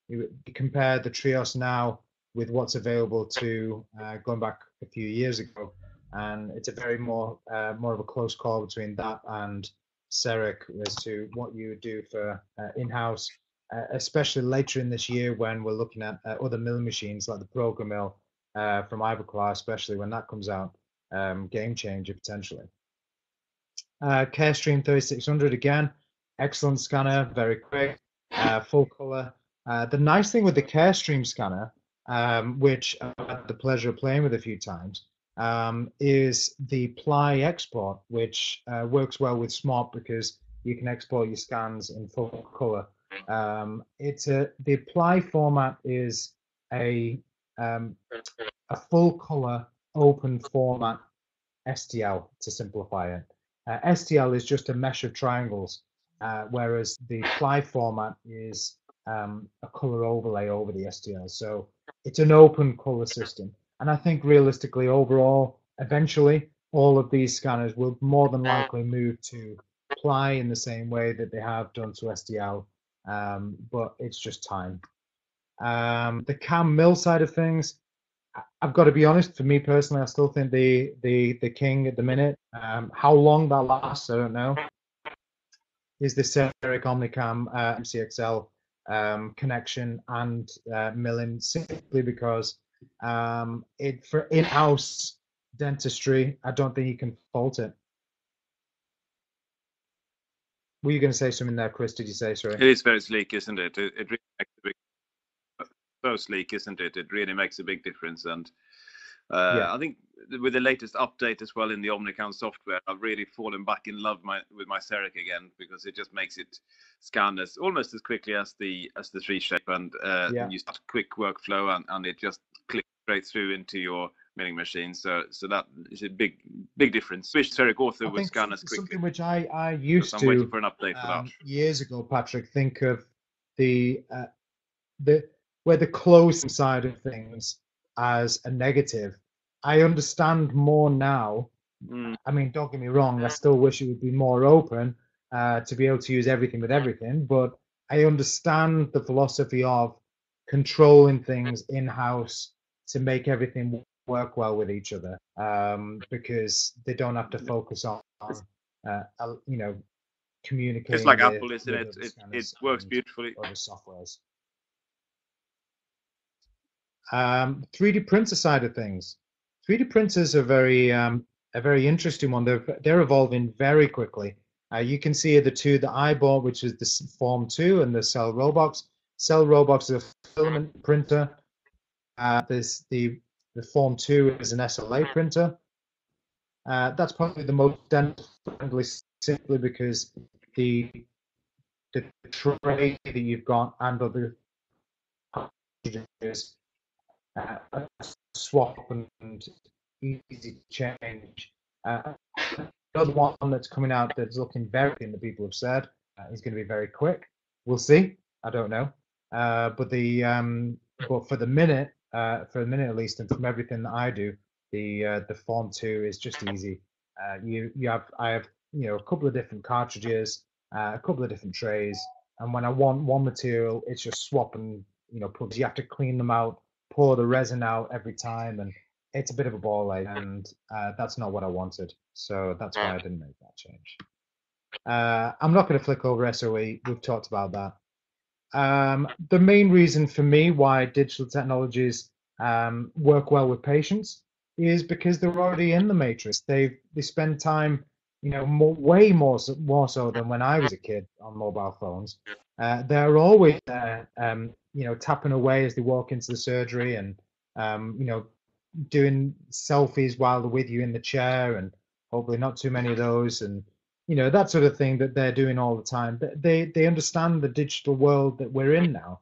you compare the Trios now with what's available to going back a few years ago. and it's a very more of a close call between that and CEREC as to what you would do for in-house, especially later in this year when we're looking at other milling machines like the Program Mill from Ivoclar, especially when that comes out, game changer potentially. Carestream 3600 again, excellent scanner, very quick, full color. The nice thing with the Carestream scanner, which I've had the pleasure of playing with a few times, is the Ply export, which works well with Smart because you can export your scans in full color. The Ply format is a full color open format STL, to simplify it. STL is just a mesh of triangles, whereas the Ply format is a color overlay over the STL. So it's an open color system. And I think realistically, overall, eventually, all of these scanners will more than likely move to Ply in the same way that they have done to STL, but it's just time. The cam mill side of things, I've got to be honest, for me personally, I still think the king at the minute, how long that lasts, I don't know, is the CEREC Omnicam MCXL connection and milling, simply because for in-house dentistry, I don't think you can fault it. Were you going to say something there, Chris? Did you say, sorry? It is very sleek, isn't it? It really makes a big, so sleek, isn't it? It really makes a big difference. And I think with the latest update as well in the Omnicam software, I've really fallen back in love with my CEREC again, because it just makes it scan almost as quickly as the 3Shape, and you start a quick workflow, and it just clicks straight through into your milling machine. So that is a big difference. Wish CEREC Ortho would scan as quickly. Something which I used to, waiting for an update for that. Years ago, Patrick, think of where the closing side of things as a negative. I understand more now. I mean, don't get me wrong, I still wish it would be more open to be able to use everything with everything, but I understand the philosophy of controlling things in-house to make everything work well with each other, because they don't have to focus on communicating. It's like Apple, isn't it? It works beautifully. Other softwares. 3D printer side of things. 3D printers are a very interesting one. They're evolving very quickly. You can see the two that I bought, which is the Form 2 and the Cell Robox. Cell Robox is a filament printer. There's the Form 2 is an SLA printer. That's probably the most dental-friendly, simply because the tray that you've got and other cartridges swap and easy to change. Another one that's coming out that's looking very thin, the people have said is going to be very quick. We'll see. I don't know. But for the minute at least, and from everything that I do, the Form 2 is just easy. I have a couple of different cartridges, a couple of different trays, and when I want one material, it's just swap and plugs. You have to clean them out, pour the resin out every time, and it's a bit of a ball ache, and that's not what I wanted. So that's why I didn't make that change. I'm not going to flick over SOE. We've talked about that. The main reason for me why digital technologies work well with patients is because they're already in the matrix. They spend time, way more so than when I was a kid on mobile phones. They're always there, tapping away as they walk into the surgery, and doing selfies while they're with you in the chair, and hopefully not too many of those, and that sort of thing that they're doing all the time. They understand the digital world that we're in now.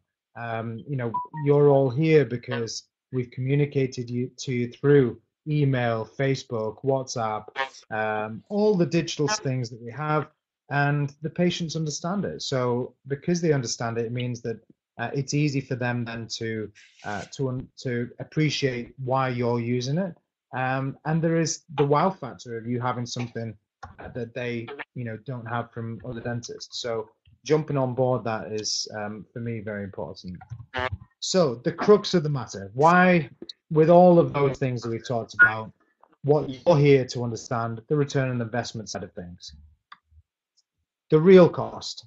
You're all here because we've communicated to you through email, Facebook, WhatsApp, all the digital things that we have, and the patients understand it. So because they understand it, it means that it's easy for them then to appreciate why you're using it. And there is the wow factor of you having something that they don't have from other dentists. So jumping on board that is for me very important. So the crux of the matter, why, with all of those things that we've talked about, what you're here to understand, the return on investment side of things. The real cost.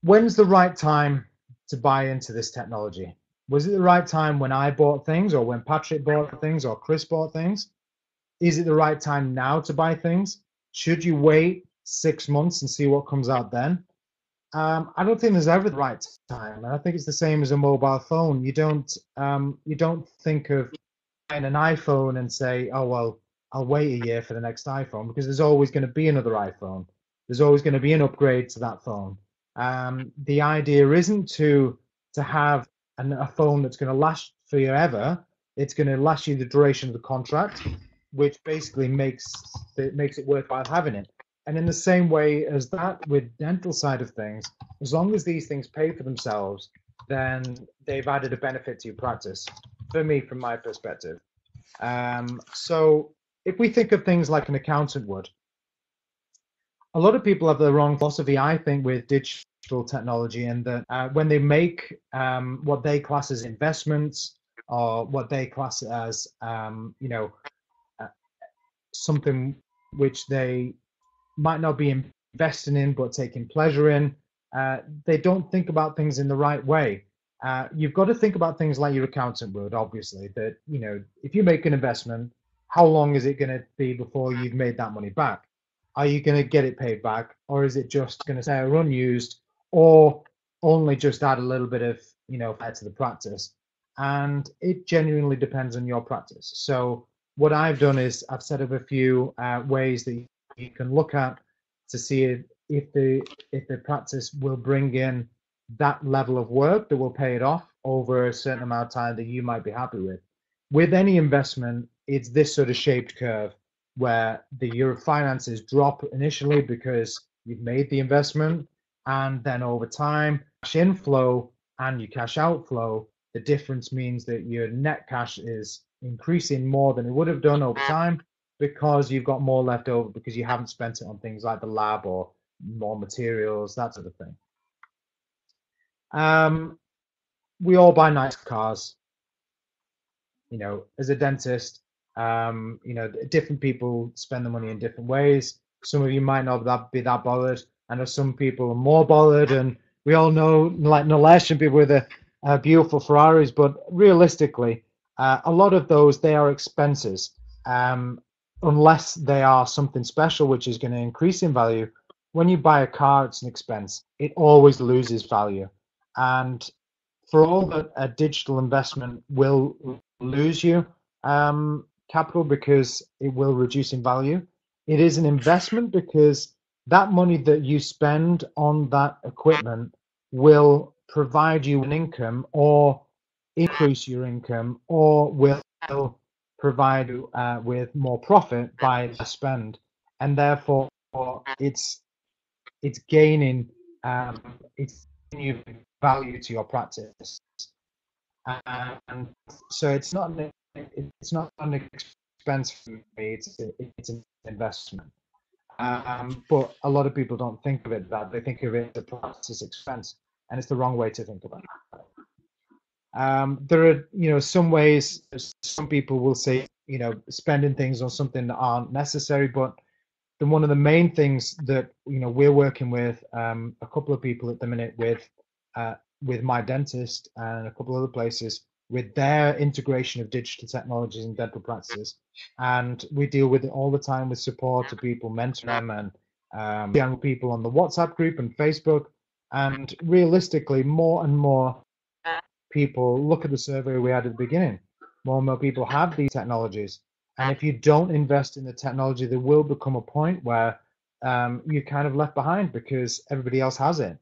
When's the right time to buy into this technology? Was it the right time when I bought things, or when Patrick bought things, or Chris bought things? Is it the right time now to buy things? Should you wait 6 months and see what comes out then? I don't think there's ever the right time, and I think it's the same as a mobile phone. You don't think of buying an iPhone and say, oh well, I'll wait a year for the next iPhone, because there's always going to be another iPhone. There's always going to be an upgrade to that phone. The idea isn't to have a phone that's going to last forever. It's going to last you the duration of the contract, which basically makes it worthwhile having it. And in the same way as that with dental side of things, as long as these things pay for themselves, then they've added a benefit to your practice, for me, from my perspective. So if we think of things like an accountant would, a lot of people have the wrong philosophy, I think, with digital technology, and that when they make what they class as investments, or what they class as something which they might not be investing in but taking pleasure in, they don't think about things in the right way. You've got to think about things like your accountant would, obviously, that, if you make an investment, how long is it going to be before you've made that money back? Are you going to get it paid back, or is it just going to stay unused, or only just add a little bit of, flair to the practice? And it genuinely depends on your practice. So what I've done is I've set up a few ways that you can look at to see if the practice will bring in that level of work that will pay it off over a certain amount of time that you might be happy with. With any investment, it's this sort of shaped curve where your finances drop initially because you've made the investment, and then over time, cash inflow and your cash outflow, the difference means that your net cash is increasing more than it would have done over time, because you've got more left over because you haven't spent it on things like the lab or more materials, that sort of thing. We all buy nice cars. As a dentist, different people spend the money in different ways. Some of you might not be that bothered, and some people are more bothered. And we all know, like Nilesh and people with beautiful Ferraris, but realistically, a lot of those, they are expenses. Unless they are something special which is going to increase in value. When you buy a car, it's an expense. It always loses value. And for all that a digital investment will lose you capital because it will reduce in value, it is an investment because that money that you spend on that equipment will provide you an income, or increase your income, or will provide you with more profit by the spend, and therefore it's gaining value to your practice, and so it's not an expense for me. It's an investment. But a lot of people don't think of it that. They think of it as a practice expense, and it's the wrong way to think about it. There are, some ways. Some people will say, spending things on something that aren't necessary, but one of the main things that we're working with a couple of people at the minute with my dentist and a couple of other places with their integration of digital technologies in dental practices, and we deal with it all the time with support to people, mentor them, and young people on the WhatsApp group and Facebook. And realistically, more and more people, look at the survey we had at the beginning, more and more people have these technologies. And if you don't invest in the technology, there will become a point where you're kind of left behind because everybody else has it.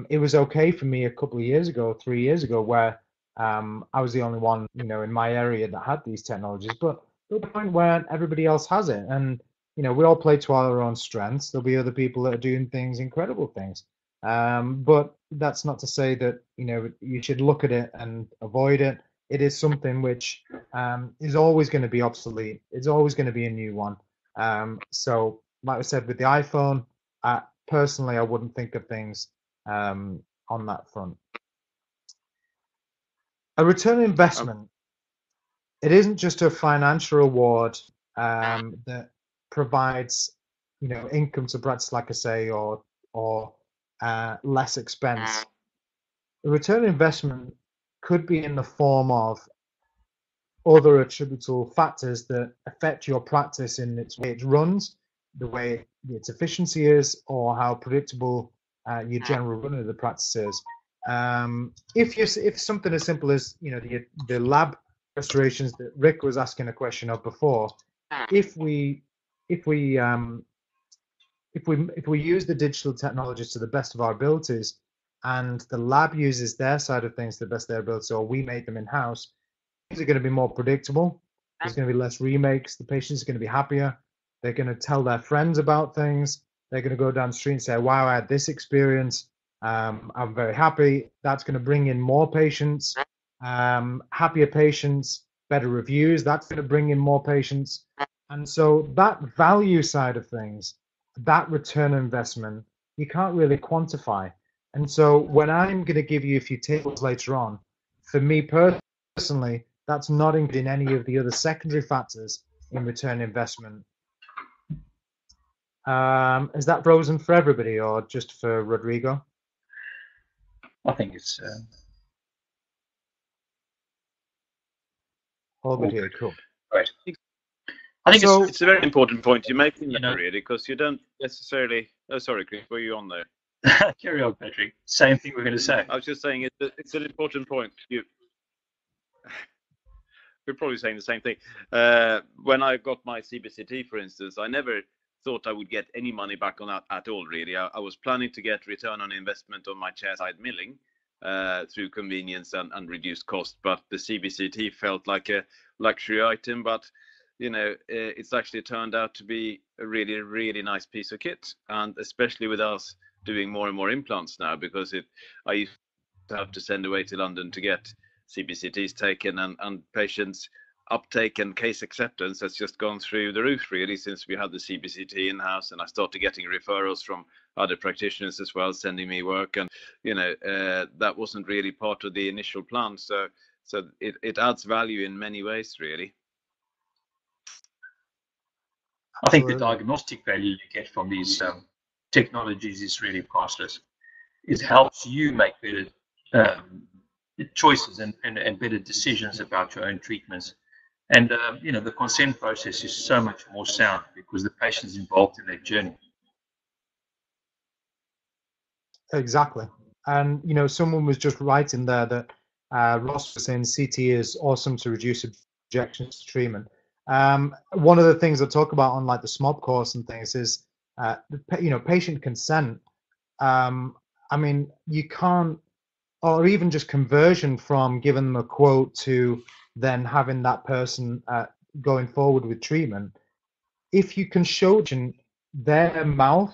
It was okay for me a couple of years ago, 3 years ago, where I was the only one, in my area that had these technologies. But there's a point where everybody else has it, and we all play to our own strengths. There'll be other people that are doing incredible things. But that's not to say that you should look at it and avoid it. It is something which is always going to be obsolete. It's always going to be a new one. So, like I said, with the iPhone, personally, I wouldn't think of things on that front. A return on investment. it isn't just a financial reward that provides, income to practice, like I say, or less expense. The return on investment could be in the form of other attributable factors that affect your practice in its way it runs, the way its efficiency is, or how predictable your general run of the practice is. If something as simple as the lab restorations that Rick was asking a question of before, if we use the digital technologies to the best of our abilities, and the lab uses their side of things to the best of their ability, or we made them in-house, things are going to be more predictable. There's going to be less remakes. The patients are going to be happier. They're going to tell their friends about things. They're going to go down the street and say, wow, I had this experience. I'm very happy. That's going to bring in more patients, happier patients, better reviews. That's going to bring in more patients. And so that value side of things, that return on investment, you can't really quantify. And so when I'm going to give you a few tables later on, for me personally, that's not including any of the other secondary factors in return on investment. Is that frozen for everybody or just for Rodrigo? I think it's all good here. Cool. Right. I think it's a very important point you're making there, really, because you don't necessarily. Oh, sorry, Chris, were you on there? Carry on, Patrick. Same thing we're going to say. I was just saying it's an important point. We're probably saying the same thing. When I got my CBCT, for instance, I never thought I would get any money back on that at all, really. I was planning to get return on investment on my chairside milling through convenience and reduced cost, but the CBCT felt like a luxury item. But it's actually turned out to be a really, really nice piece of kit, and especially with us doing more and more implants now, because I used to have to send away to London to get CBCTs taken, and patients' uptake and case acceptance has just gone through the roof, really, since we had the CBCT in-house, and I started getting referrals from other practitioners as well, sending me work, and that wasn't really part of the initial plan, so it adds value in many ways, really. I think the diagnostic value you get from these technologies is really priceless. It helps you make better choices and better decisions about your own treatments. And the consent process is so much more sound because the patient's involved in that journey. Exactly. And someone was just writing there that Ross was saying CT is awesome to reduce objections to treatment. One of the things I talk about on like the SMOB course and things is patient consent. I mean, you can't, or even just conversion from giving them a quote to then having that person going forward with treatment. If you can show their mouth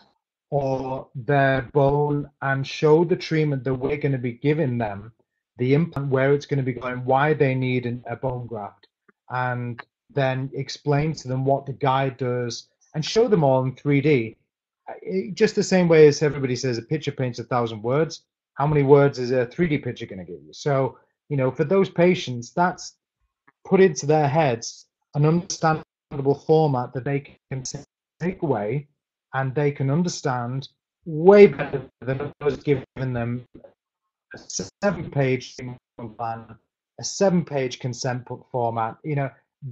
or their bone and show the treatment that we're going to be giving them, the implant, where it's going to be going, why they need a bone graft, and then explain to them what the guide does and show them all in 3D. Just the same way as everybody says a picture paints 1,000 words. How many words is a 3D picture going to give you? So, for those patients, that's put into their heads an understandable format that they can take away and they can understand way better than I was giving them a 7-page plan, a 7-page consent format,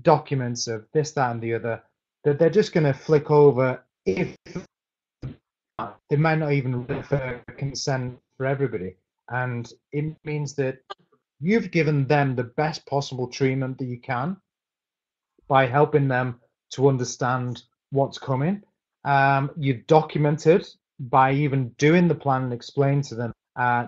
documents of this, that, and the other, that they're just going to flick over. If they might not even refer consent for everybody, and it means that you've given them the best possible treatment that you can by helping them to understand what's coming. You've documented by even doing the plan and explain to them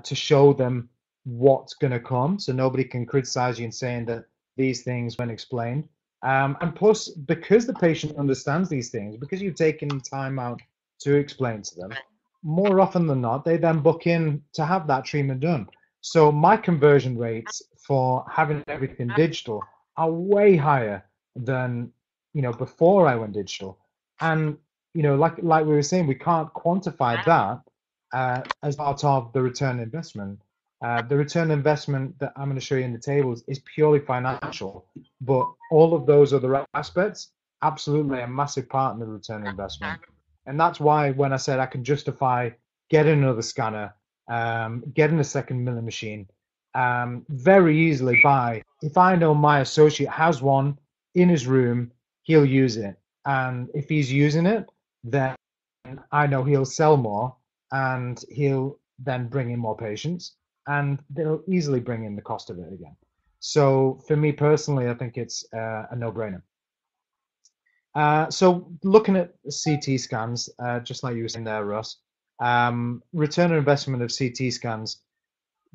to show them what's going to come, so nobody can criticize you and saying that these things weren't explained. And plus, because the patient understands these things, because you've taken time out to explain to them, more often than not, they then book in to have that treatment done. So my conversion rates for having everything digital are way higher than before I went digital. And like we were saying, we can't quantify that as part of the return on investment. The return on investment that I'm going to show you in the tables is purely financial, but all of those other aspects, absolutely a massive part in the return on investment. And that's why when I said I can justify getting another scanner, getting a second milling machine, very easily by, if I know my associate has one in his room, he'll use it. And if he's using it, then I know he'll sell more and he'll then bring in more patients and they'll easily bring in the cost of it again. So for me personally, I think it's a no-brainer. So looking at CT scans, just like you were saying there, Russ, return on investment of CT scans,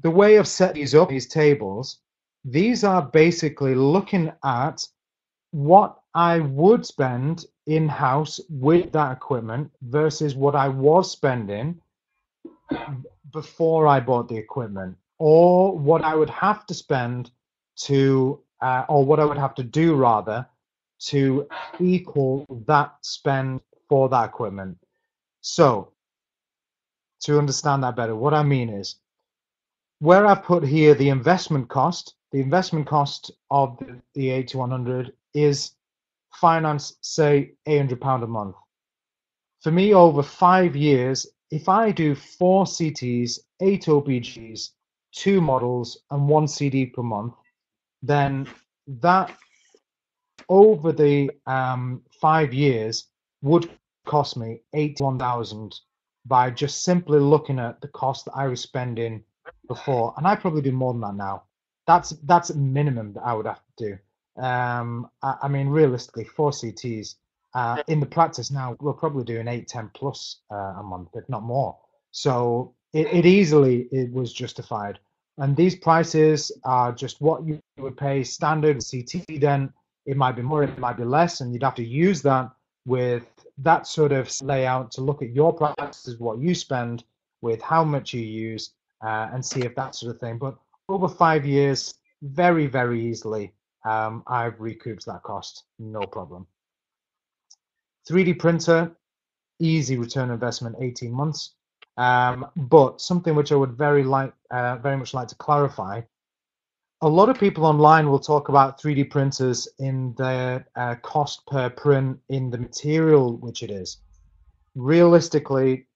the way I've set these up, these tables, these are basically looking at what I would spend in-house with that equipment versus what I was spending before I bought the equipment, or what I would have to spend to, or what I would have to do rather, to equal that spend for that equipment. So to understand that better, what I mean is, where I've put here the investment cost of the 8100 is finance, say £800 a month. For me, over 5 years, if I do 4 CTs, 8 OBGs, 2 models, and 1 CD per month, then that over the 5 years would cost me 81,000 by just simply looking at the cost that I was spending before, and I probably do more than that now. That's a minimum that I would have to do. I mean, realistically, 4 CTs. In the practice now, we're probably doing 8-10 plus a month, if not more. So it was justified. And these prices are just what you would pay standard CT dent. It might be more, it might be less, and you'd have to use that with that sort of layout to look at your practices, what you spend, with how much you use, and see if that sort of thing. But over 5 years, very, very easily, I've recouped that cost, no problem. 3D printer, easy return on investment, 18 months. But something which I would very much like to clarify, a lot of people online will talk about 3D printers in their cost per print in the material which it is. Realistically,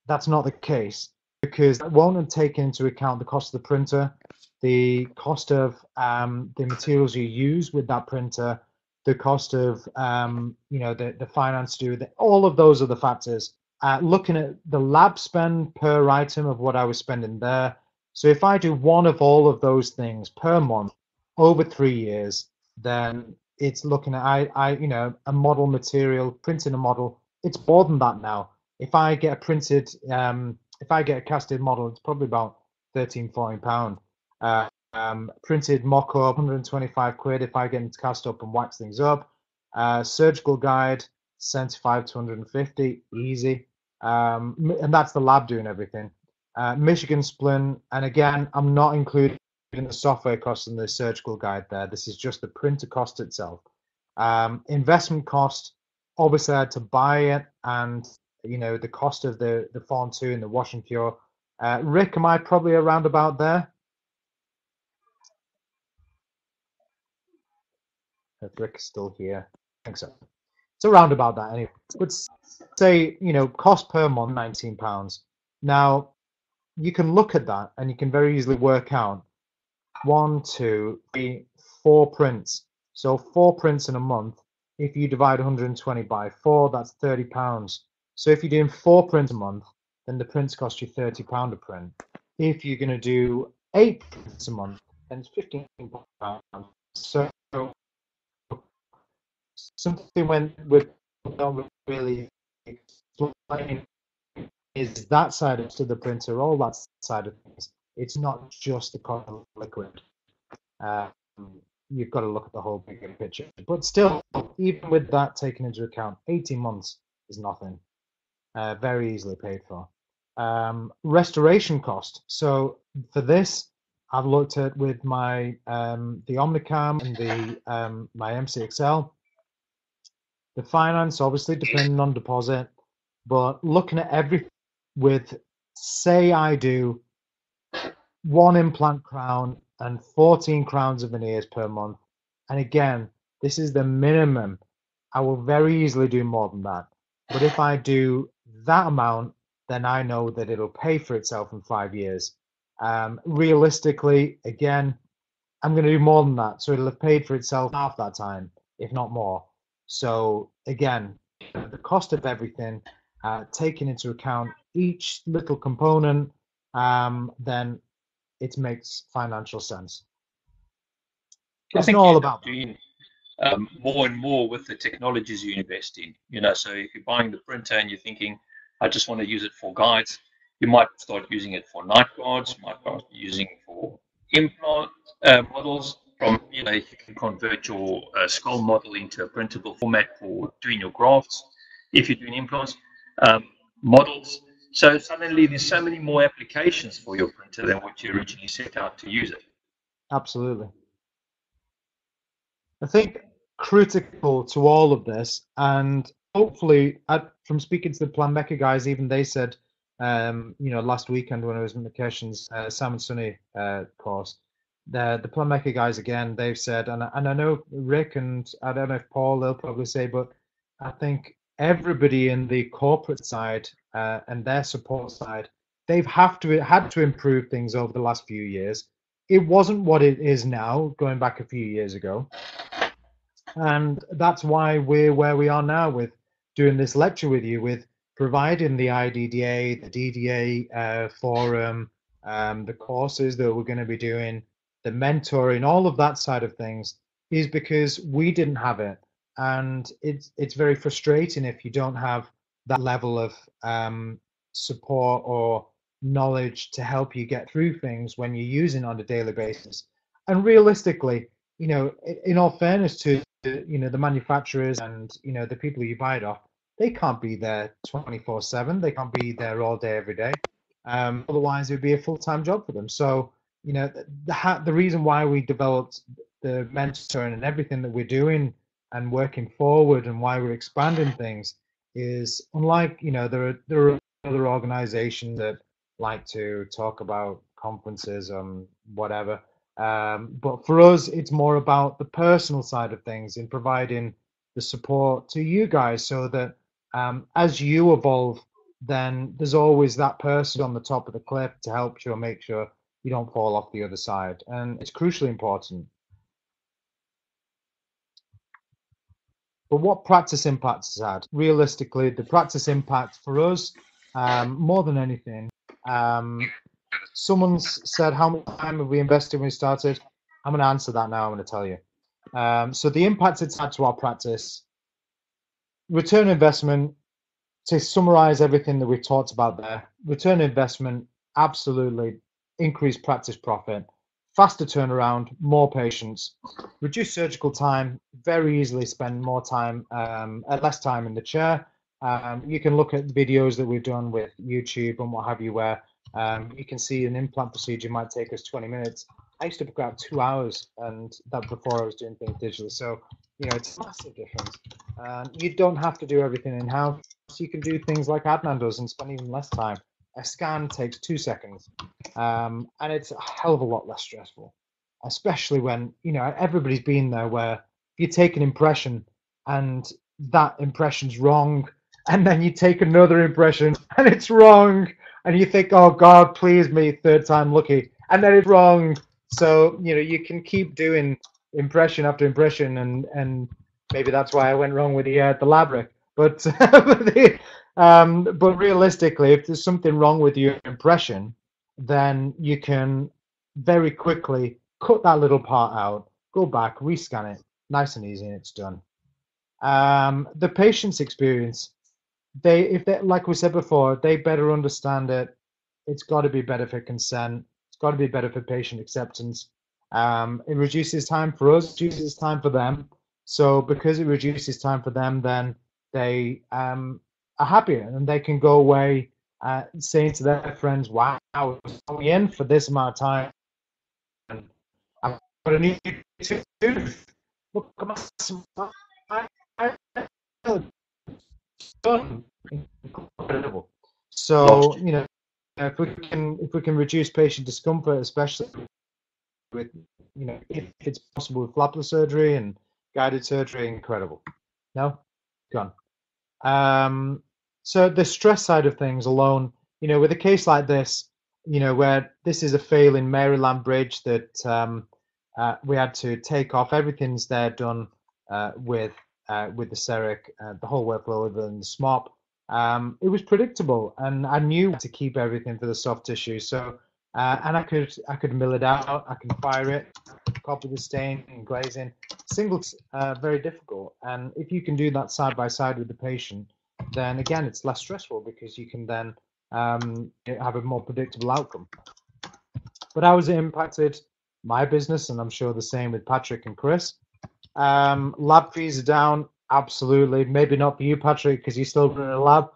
that's not the case, because that won't take into account the cost of the printer, the cost of the materials you use with that printer, the cost of the finance to do with it. All of those are the factors. Looking at the lab spend per item of what I was spending there. So if I do one of all of those things per month over 3 years, then it's looking at a model material, printing a model. It's more than that now. If I get a printed, if I get a casted model, it's probably about £13-14. Printed mock-up, 125 quid if I get it cast up and wax things up. Surgical guide, 75 to 150, easy. And that's the lab doing everything. Michigan splint, and again, I'm not including the software cost in the surgical guide there. This is just the printer cost itself. Investment cost, obviously I had to buy it, and the cost of the Form 2 and the wash and cure. Rick, am I probably around about there? If Rick's still here, I think so. It's around about that anyway. But say, cost per month, £19. Now, you can look at that and you can very easily work out 1, 2, 3, 4 prints. So 4 prints in a month. If you divide 120 by 4, that's £30. So if you're doing 4 prints a month, then the prints cost you £30 a print. If you're going to do 8 prints a month, then it's £15. So something we're not really explaining is that side of the printer, all that side of things. It's not just the cost of liquid. You've got to look at the whole bigger picture. But still, even with that taken into account, 18 months is nothing. Very easily paid for. Restoration cost. So for this, I've looked at with my the Omnicam and the my MCXL. The finance, obviously, depending on deposit, but looking at every with, say I do 1 implant crown and 14 crowns of veneers per month. And again, this is the minimum. I will very easily do more than that. But if I do that amount, then I know that it'll pay for itself in 5 years. Realistically, again, I'm going to do more than that. So it'll have paid for itself half that time, if not more. So again, the cost of everything, taking into account each little component, then it makes financial sense. I It's think not you all end up about doing more and more with the technologies you invest in. You know, so if you're buying the printer and you're thinking, I just want to use it for guides, you might start using it for night guards, you might start using it for implant models. From, you know, you can convert your skull model into a printable format for doing your grafts. If you're doing implants, models. So suddenly there's so many more applications for your printer than what you originally set out to use it. Absolutely. I think critical to all of this, and hopefully, from speaking to the Planmeca guys, even they said, last weekend when I was in Mikeshan's Sam and Sunny course, the Planmeca guys again, they've said, and I know Rick and I don't know if Paul, they'll probably say, but I think everybody in the corporate side and their support side, they've had to improve things over the last few years. It wasn't what it is now, going back a few years ago. And that's why we're where we are now with doing this lecture with you, with providing the IDDA, the DDA forum, the courses that we're going to be doing, the mentoring, all of that side of things, is because we didn't have it. And it's very frustrating if you don't have that level of support or knowledge to help you get through things when you're using it on a daily basis. And realistically, in all fairness to the manufacturers and the people you buy it off, they can't be there 24/7. They can't be there all day every day. Otherwise, it would be a full-time job for them. So the reason why we developed the mentoring and everything that we're doing and working forward and why we're expanding things is, unlike there are other organizations that like to talk about conferences and whatever. But for us, it's more about the personal side of things in providing the support to you guys so that as you evolve, then there's always that person on the top of the cliff to help you and make sure you don't fall off the other side. And it's crucially important. But what practice impact has had? Realistically, the practice impact for us, more than anything, someone's said, how much time have we invested when we started? I'm going to answer that now. I'm going to tell you. So the impact it's had to our practice, return investment, to summarize everything that we've talked about there, return investment, absolutely increased practice profit, faster turnaround, more patients, reduce surgical time, very easily spend more time, less time in the chair. You can look at the videos that we've done with YouTube and what have you, where you can see an implant procedure might take us 20 minutes. I used to book out 2 hours, and that before I was doing things digitally. So, it's a massive difference. You don't have to do everything in-house. You can do things like Adnan does and spend even less time. A scan takes 2 seconds, and it's a hell of a lot less stressful, especially when, everybody's been there where you take an impression and that impression's wrong, and then you take another impression and it's wrong, and you think, oh God, please me, third time lucky, and then it's wrong. So, you can keep doing impression after impression, and maybe that's why I went wrong with the Labric. But but realistically, if there's something wrong with your impression, then you can very quickly cut that little part out, go back, rescan it, nice and easy, and it's done. The patient's experience, if they, like we said before, they better understand it. It's got to be better for consent. It's got to be better for patient acceptance. It reduces time for us, reduces time for them. So because it reduces time for them, then they are happier, and they can go away saying to their friends, wow, I was only in for this amount of time, and I've got a new tooth. Look at my smile. Done. Incredible. So, if we can reduce patient discomfort, especially with, if it's possible with flapless surgery and guided surgery, incredible. No, gone. So the stress side of things alone, with a case like this, where this is a failing Maryland bridge that we had to take off. Everything's there done with the CEREC, the whole workflow other than the SMOP. It was predictable, and I knew to keep everything for the soft tissue. So, and I could mill it out, I can fire it, copy the stain and glazing. Singles very difficult, and if you can do that side by side with the patient, then again it's less stressful because you can then have a more predictable outcome. But how has it impacted my business? And I'm sure the same with Patrick and Chris. Lab fees are down, absolutely. Maybe not for you, Patrick, because you're still running a lab.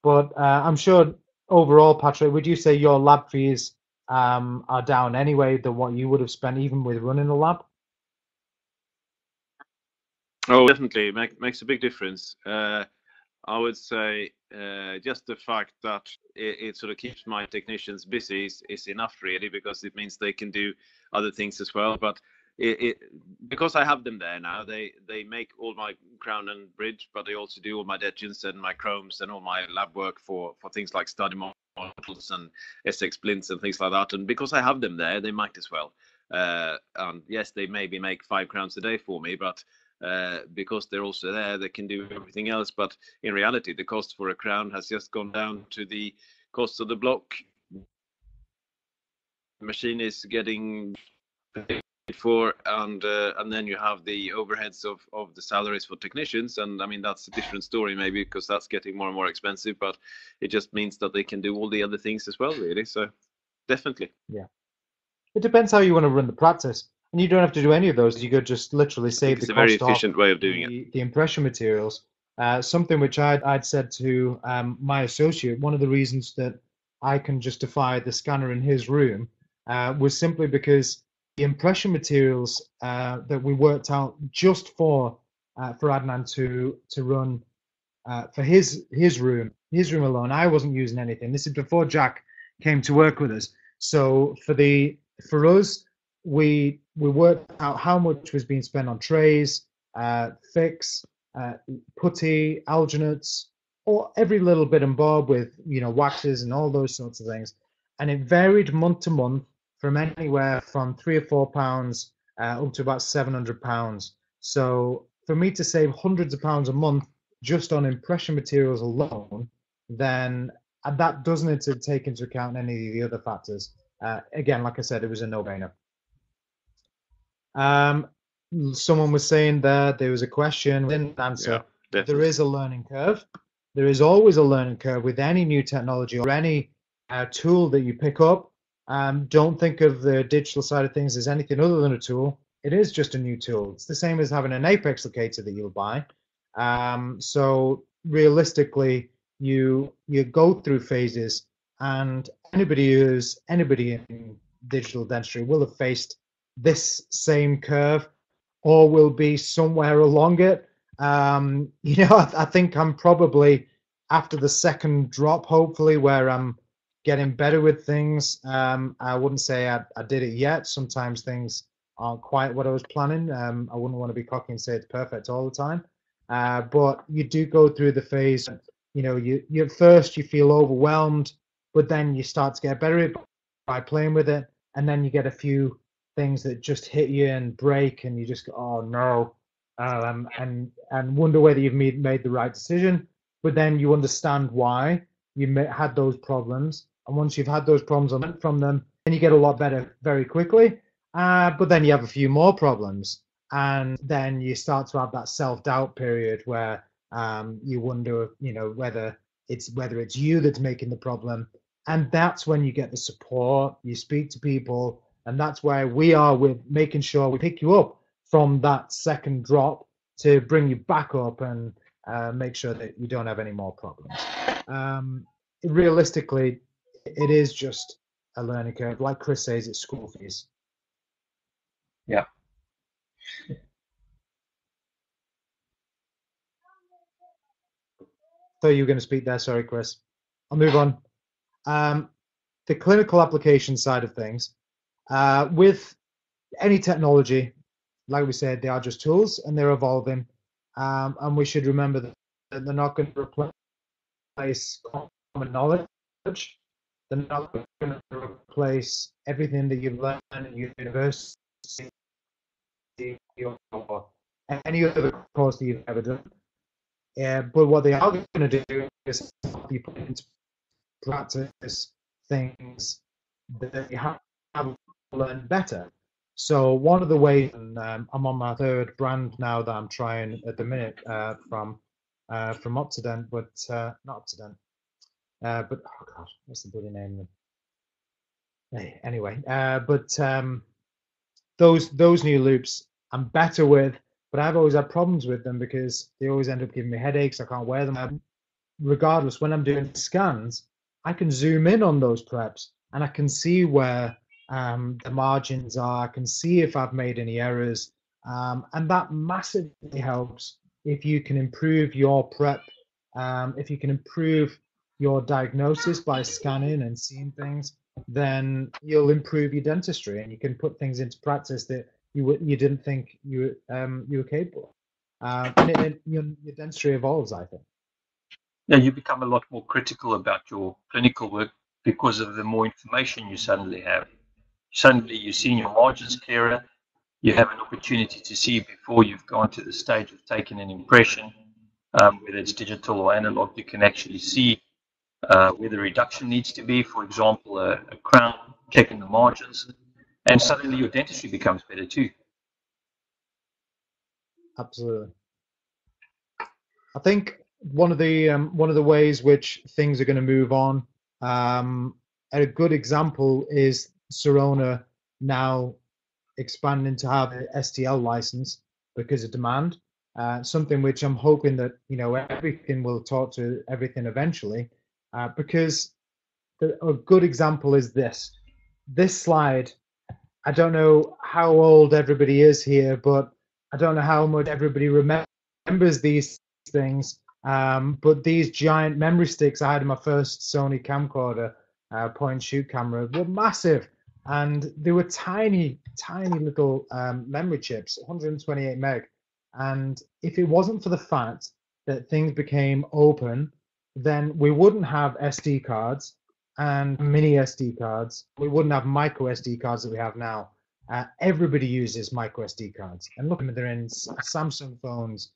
But I'm sure overall, Patrick, would you say your lab fees are down anyway than what you would have spent even with running a lab? Oh, definitely. It makes a big difference. I would say just the fact that it sort of keeps my technicians busy is enough, really, because it means they can do other things as well. But because I have them there now, they make all my crown and bridge, but they also do all my dentures and my chromes and all my lab work for things like study models and SX splints and things like that. And because I have them there, they might as well. And yes, they maybe make 5 crowns a day for me, but because they're also there, they can do everything else. But in reality, the cost for a crown has just gone down to the cost of the block. The machine is getting paid for, and then you have the overheads of the salaries for technicians, and I mean that's a different story maybe because that's getting more and more expensive, but it just means that they can do all the other things as well, really. So definitely. Yeah, it depends how you want to run the practice. And you don't have to do any of those. You could just literally save the cost. It's a very efficient way of doing it. The impression materials. Something which I'd said to my associate, one of the reasons that I can justify the scanner in his room was simply because the impression materials that we worked out just for Adnan to run for his room alone. I wasn't using anything. This is before Jack came to work with us. So for us, we worked out how much was being spent on trays, fix, putty, alginates, or every little bit and bob with waxes and all those sorts of things, and it varied month to month from anywhere from £3 or £4 up to about £700. So for me to save hundreds of pounds a month just on impression materials alone, then that doesn't take into account any of the other factors. Again, like I said, it was a no-brainer. Someone was saying there was a question, didn't answer. Yeah, there is a learning curve. There is always a learning curve with any new technology or any tool that you pick up. Don't think of the digital side of things as anything other than a tool. It is just a new tool. It's the same as having an apex locator that you'll buy. So realistically, you go through phases, and anybody in digital dentistry will have faced this same curve or will be somewhere along it. I think I'm probably after the second drop, hopefully, where I'm getting better with things. I wouldn't say I did it yet. Sometimes things aren't quite what I was planning. I wouldn't want to be cocky and say it's perfect all the time. But you do go through the phase. You at first you feel overwhelmed, but then you start to get better at it by playing with it, and then you get a few things that just hit you and break, and you just go, oh no, and wonder whether you've made the right decision. But then you understand why you had those problems, and once you've had those problems and learned from them, then you get a lot better very quickly. But then you have a few more problems, and then you start to have that self-doubt period where you wonder, whether it's you that's making the problem. And that's when you get the support, you speak to people, and that's where we are with making sure we pick you up from that second drop to bring you back up and make sure that you don't have any more problems. Realistically, it is just a learning curve. Like Chris says, it's school fees. Yeah. So you were going to speak there. Sorry, Chris. I'll move on. The clinical application side of things, with any technology, like we said, they are just tools and they're evolving. And we should remember that they're not going to replace common knowledge. They're not going to replace everything that you've learned at university or any other course that you've ever done. But what they are going to do is help you put into practice things that you have learned better. So one of the ways, and I'm on my third brand now that I'm trying at the minute from Optident, but not Optident, but oh god, what's the bloody name of them? Anyway, but those new loops I'm better with, but I've always had problems with them because they always end up giving me headaches. I can't wear them. Regardless, when I'm doing scans, I can zoom in on those preps and I can see where the margins are. I can see if I've made any errors, and that massively helps if you can improve your prep, if you can improve your diagnosis by scanning and seeing things, then you'll improve your dentistry and you can put things into practice that you didn't think you were capable of. And your dentistry evolves, I think. Yeah, you become a lot more critical about your clinical work because of the more information you suddenly have. Suddenly you're seeing your margins clearer. You have an opportunity to see before you've gone to the stage of taking an impression, whether it's digital or analog. You can actually see where the reduction needs to be. For example, a crown, checking the margins, and suddenly your dentistry becomes better too. Absolutely. I think one of the ways which things are going to move on, a good example is Sirona now expanding to have an STL license because of demand. Something which I'm hoping that everything will talk to everything eventually, because a good example is this slide. I don't know how old everybody is here, but I don't know how much everybody remembers these things. But these giant memory sticks I had in my first Sony camcorder, point and shoot camera, were massive. And they were tiny little memory chips, 128 meg. And if it wasn't for the fact that things became open, then we wouldn't have SD cards and mini SD cards. We wouldn't have micro SD cards that we have now. Everybody uses micro SD cards. And look, they're in Samsung phones,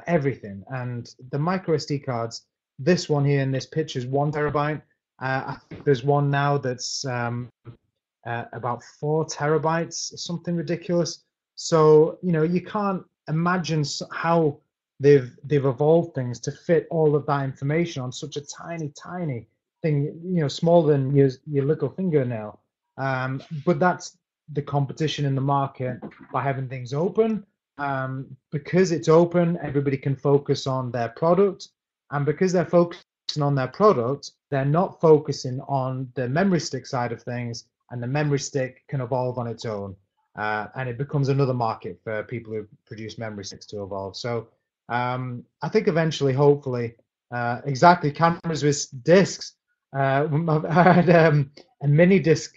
everything. And the micro SD cards, this one here in this picture is 1 terabyte. I think there's one now that's about 4 terabytes, something ridiculous. So you can't imagine how they've evolved things to fit all of that information on such a tiny thing, smaller than your little fingernail. But that's the competition in the market by having things open. Because it's open, everybody can focus on their product, and because they're focusing on their product, they're not focusing on the memory stick side of things, and the memory stick can evolve on its own, and it becomes another market for people who produce memory sticks to evolve. So I think eventually, hopefully, exactly, cameras with discs. I had a mini disc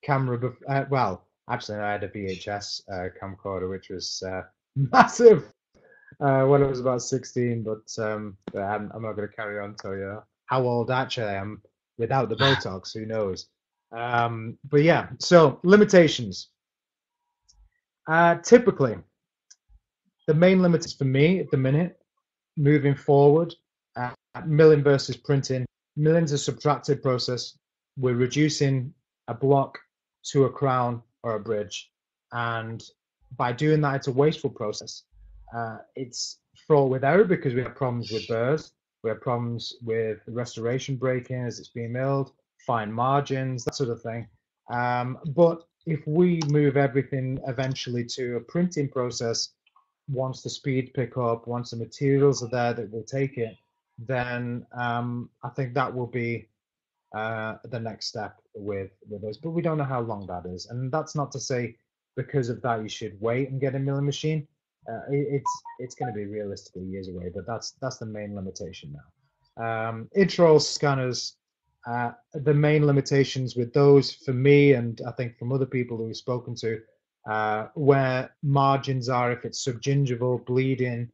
camera. Well, actually, I had a VHS camcorder, which was massive when I was about 16. But I'm not going to carry on to you how old actually I am without the Botox. Who knows? But yeah, so limitations. Typically, the main limits for me at the minute, moving forward, milling versus printing. Milling's a subtractive process. We're reducing a block to a crown or a bridge, and by doing that, it's a wasteful process. It's fraught with error because we have problems with burrs, we have problems with restoration breaking as it's being milled, fine margins, that sort of thing. But if we move everything eventually to a printing process, once the speed pick up, once the materials are there that will take it, then I think that will be the next step with us. But we don't know how long that is, and that's not to say because of that you should wait and get a milling machine. It's going to be realistically years away, but that's the main limitation now. Intraoral scanners, the main limitations with those for me, and I think from other people who we've spoken to, where margins are, if it's subgingival, bleeding,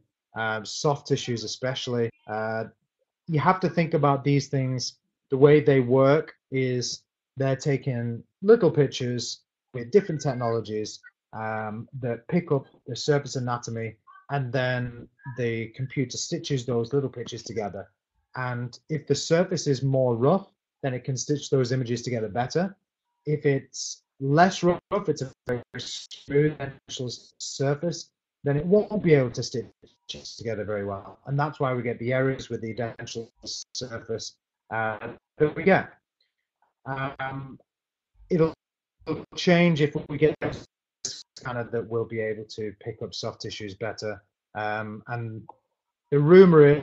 soft tissues especially, you have to think about these things. The way they work is they're taking little pictures with different technologies that pick up the surface anatomy, and then the computer stitches those little pictures together. And if the surface is more rough, then it can stitch those images together better. If it's less rough, it's a very smooth surface, then it won't be able to stitch together very well. And that's why we get the errors with the dental surface that we get. It'll change if we get kind of that we'll be able to pick up soft tissues better. And the rumor is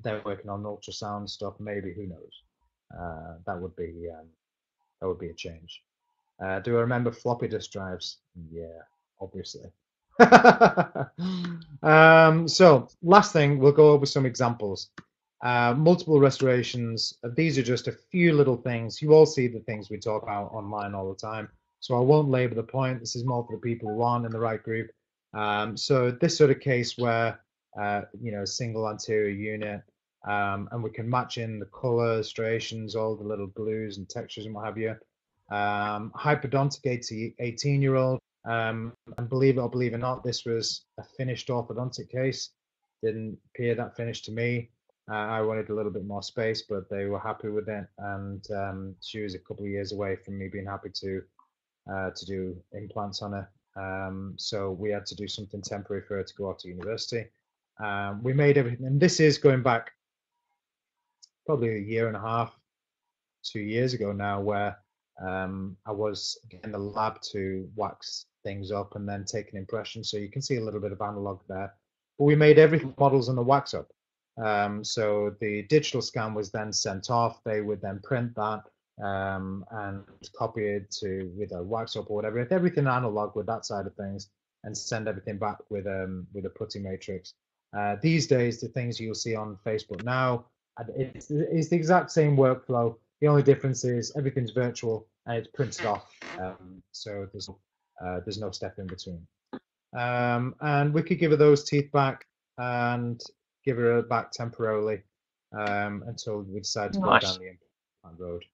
they're working on ultrasound stuff. Maybe, who knows? That would be a change. Do I remember floppy disk drives? Yeah, obviously. So last thing, we'll go over some examples. Multiple restorations. These are just a few little things. You all see the things we talk about online all the time, so I won't labor the point. This is more for the people who aren't in the right group. So this sort of case where single anterior unit, and we can match in the color, striations, all the little blues and textures and what have you. Hypodontic 18-year-old, and believe it or believe it not, this was a finished orthodontic case. Didn't appear that finished to me. I wanted a little bit more space, but they were happy with it, and she was a couple of years away from me being happy to do implants on her. So we had to do something temporary for her to go off to university. We made everything, and this is going back probably a year and a half, 2 years ago now, where I was in the lab to wax things up and then take an impression. So you can see a little bit of analog there. But we made every models on the wax up. So the digital scan was then sent off. They would then print that and copy it with a wax up or whatever. If everything analog with that side of things, and send everything back with a putty matrix. These days, the things you'll see on Facebook now, it's the exact same workflow. The only difference is everything's virtual and it's printed off. So there's no step in between. And we could give her those teeth back and give her back temporarily until we decide to go down the implant road.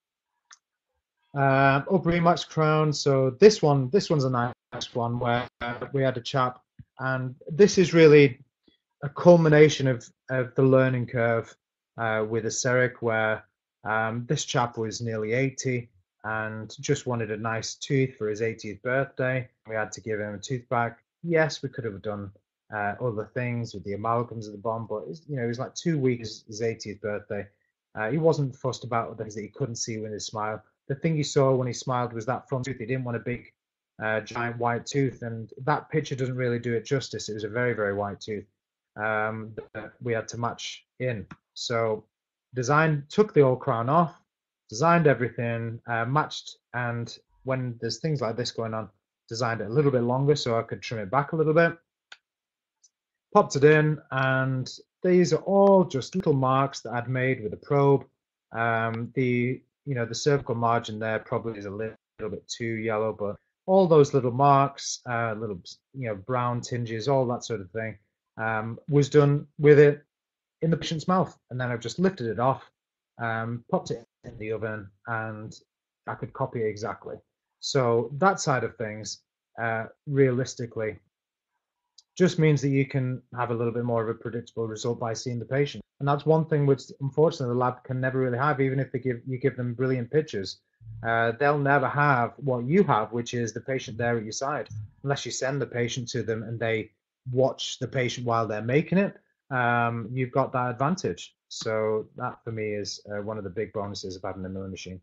Upper Remax crown. So this one's a nice one where we had a chap, and this is really a culmination of the learning curve with a CEREC, where this chap was nearly 80 and just wanted a nice tooth for his 80th birthday. We had to give him a tooth back. Yes, we could have done other things with the amalgams at the bottom, but it was like 2 weeks his 80th birthday. He wasn't fussed about the things that he couldn't see with his smile. The thing he saw when he smiled was that front tooth. He didn't want a big giant white tooth, and that picture doesn't really do it justice. It was a very, very white tooth that we had to match in. So took the old crown off, designed everything, matched, and when there's things like this going on, designed it a little bit longer so I could trim it back a little bit. Popped it in, and these are all just little marks that I'd made with a probe. The cervical margin there probably is a little bit too yellow, but all those little marks, little brown tinges, all that sort of thing, was done with it in the patient's mouth. And then I've just lifted it off, popped it in the oven, and I could copy it exactly. So that side of things, realistically, just means that you can have a little bit more of a predictable result by seeing the patient. And that's one thing which, unfortunately, the lab can never really have. Even if you give them brilliant pictures, they'll never have what you have, which is the patient there at your side, unless you send the patient to them and they watch the patient while they're making it. You've got that advantage. So that, for me, is one of the big bonuses of having a milling machine.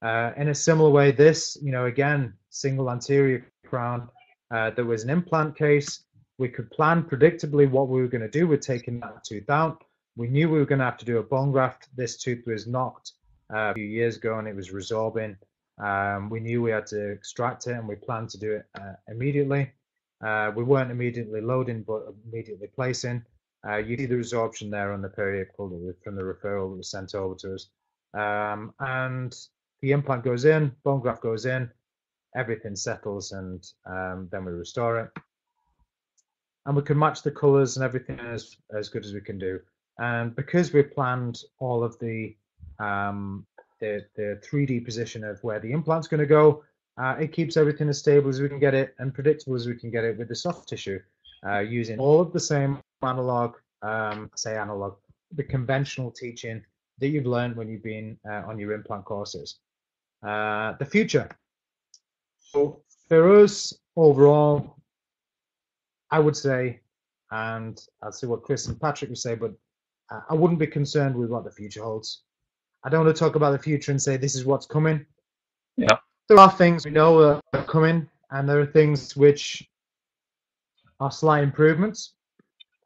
In a similar way, this, again, single anterior crown. There was an implant case. We could plan predictably what we were going to do with taking that tooth out. We knew we were going to have to do a bone graft. This tooth was knocked a few years ago and it was resorbing. We knew we had to extract it, and we planned to do it immediately. We weren't immediately loading, but immediately placing. You see the resorption there on the periapical from the referral that was sent over to us. And the implant goes in, bone graft goes in, everything settles, and then we restore it. And we can match the colors and everything as good as we can do. And because we planned all of the 3D position of where the implant's going to go, it keeps everything as stable as we can get it and predictable as we can get it with the soft tissue, using all of the same analog, the conventional teaching that you've learned when you've been on your implant courses. The future. So for us overall, I would say, and I'll see what Chris and Patrick would say, but I wouldn't be concerned with what the future holds. I don't want to talk about the future and say this is what's coming. Yeah. There are things we know are coming, and there are things which are slight improvements.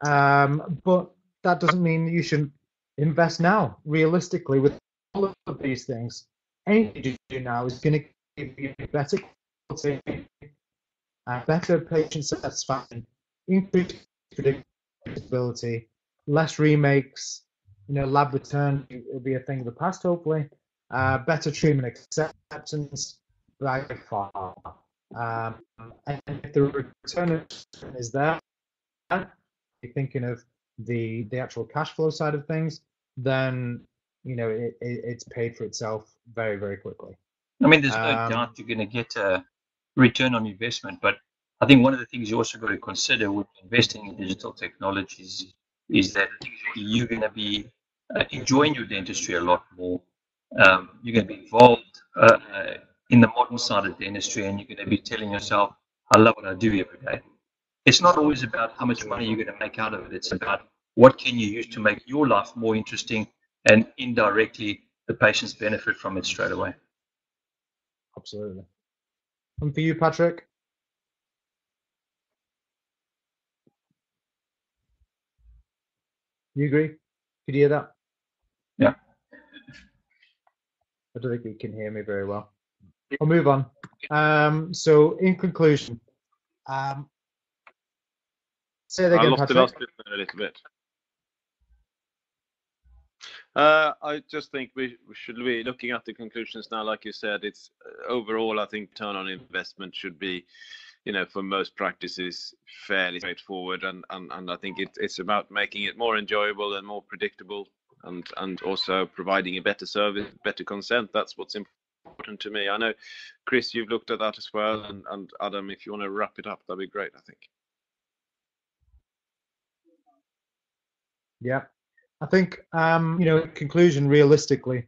But that doesn't mean you should invest now. Realistically, with all of these things, anything you do now is going to give you better quality, better patient satisfaction, increased predictability, less remakes, lab return will be a thing of the past, hopefully. Better treatment acceptance by far. And if the return is there, you're thinking of the actual cash flow side of things, then it's paid for itself very, very quickly. I mean, there's no doubt you're going to get a return on investment, but I think one of the things you also got to consider with investing in digital technologies is that you're going to be enjoying your dentistry a lot more. You're going to be involved in the modern side of dentistry, and you're going to be telling yourself, I love what I do every day. It's not always about how much money you're going to make out of it. It's about what can you use to make your life more interesting, and indirectly the patients benefit from it straight away. Absolutely. And for you, Patrick? You agree? Could you hear that? Yeah. I don't think you can hear me very well. I'll move on. So in conclusion, say that again, I lost Patrick. the last bit a little bit. I just think we should be looking at the conclusions now. Like you said, it's overall, I think return on investment should be, for most practices, fairly straightforward. And I think it's about making it more enjoyable and more predictable, and also providing a better service, better consent. That's what's important to me. I know, Chris, you've looked at that as well. And Adam, if you want to wrap it up, that'd be great, I think. Yeah. I think, conclusion, realistically,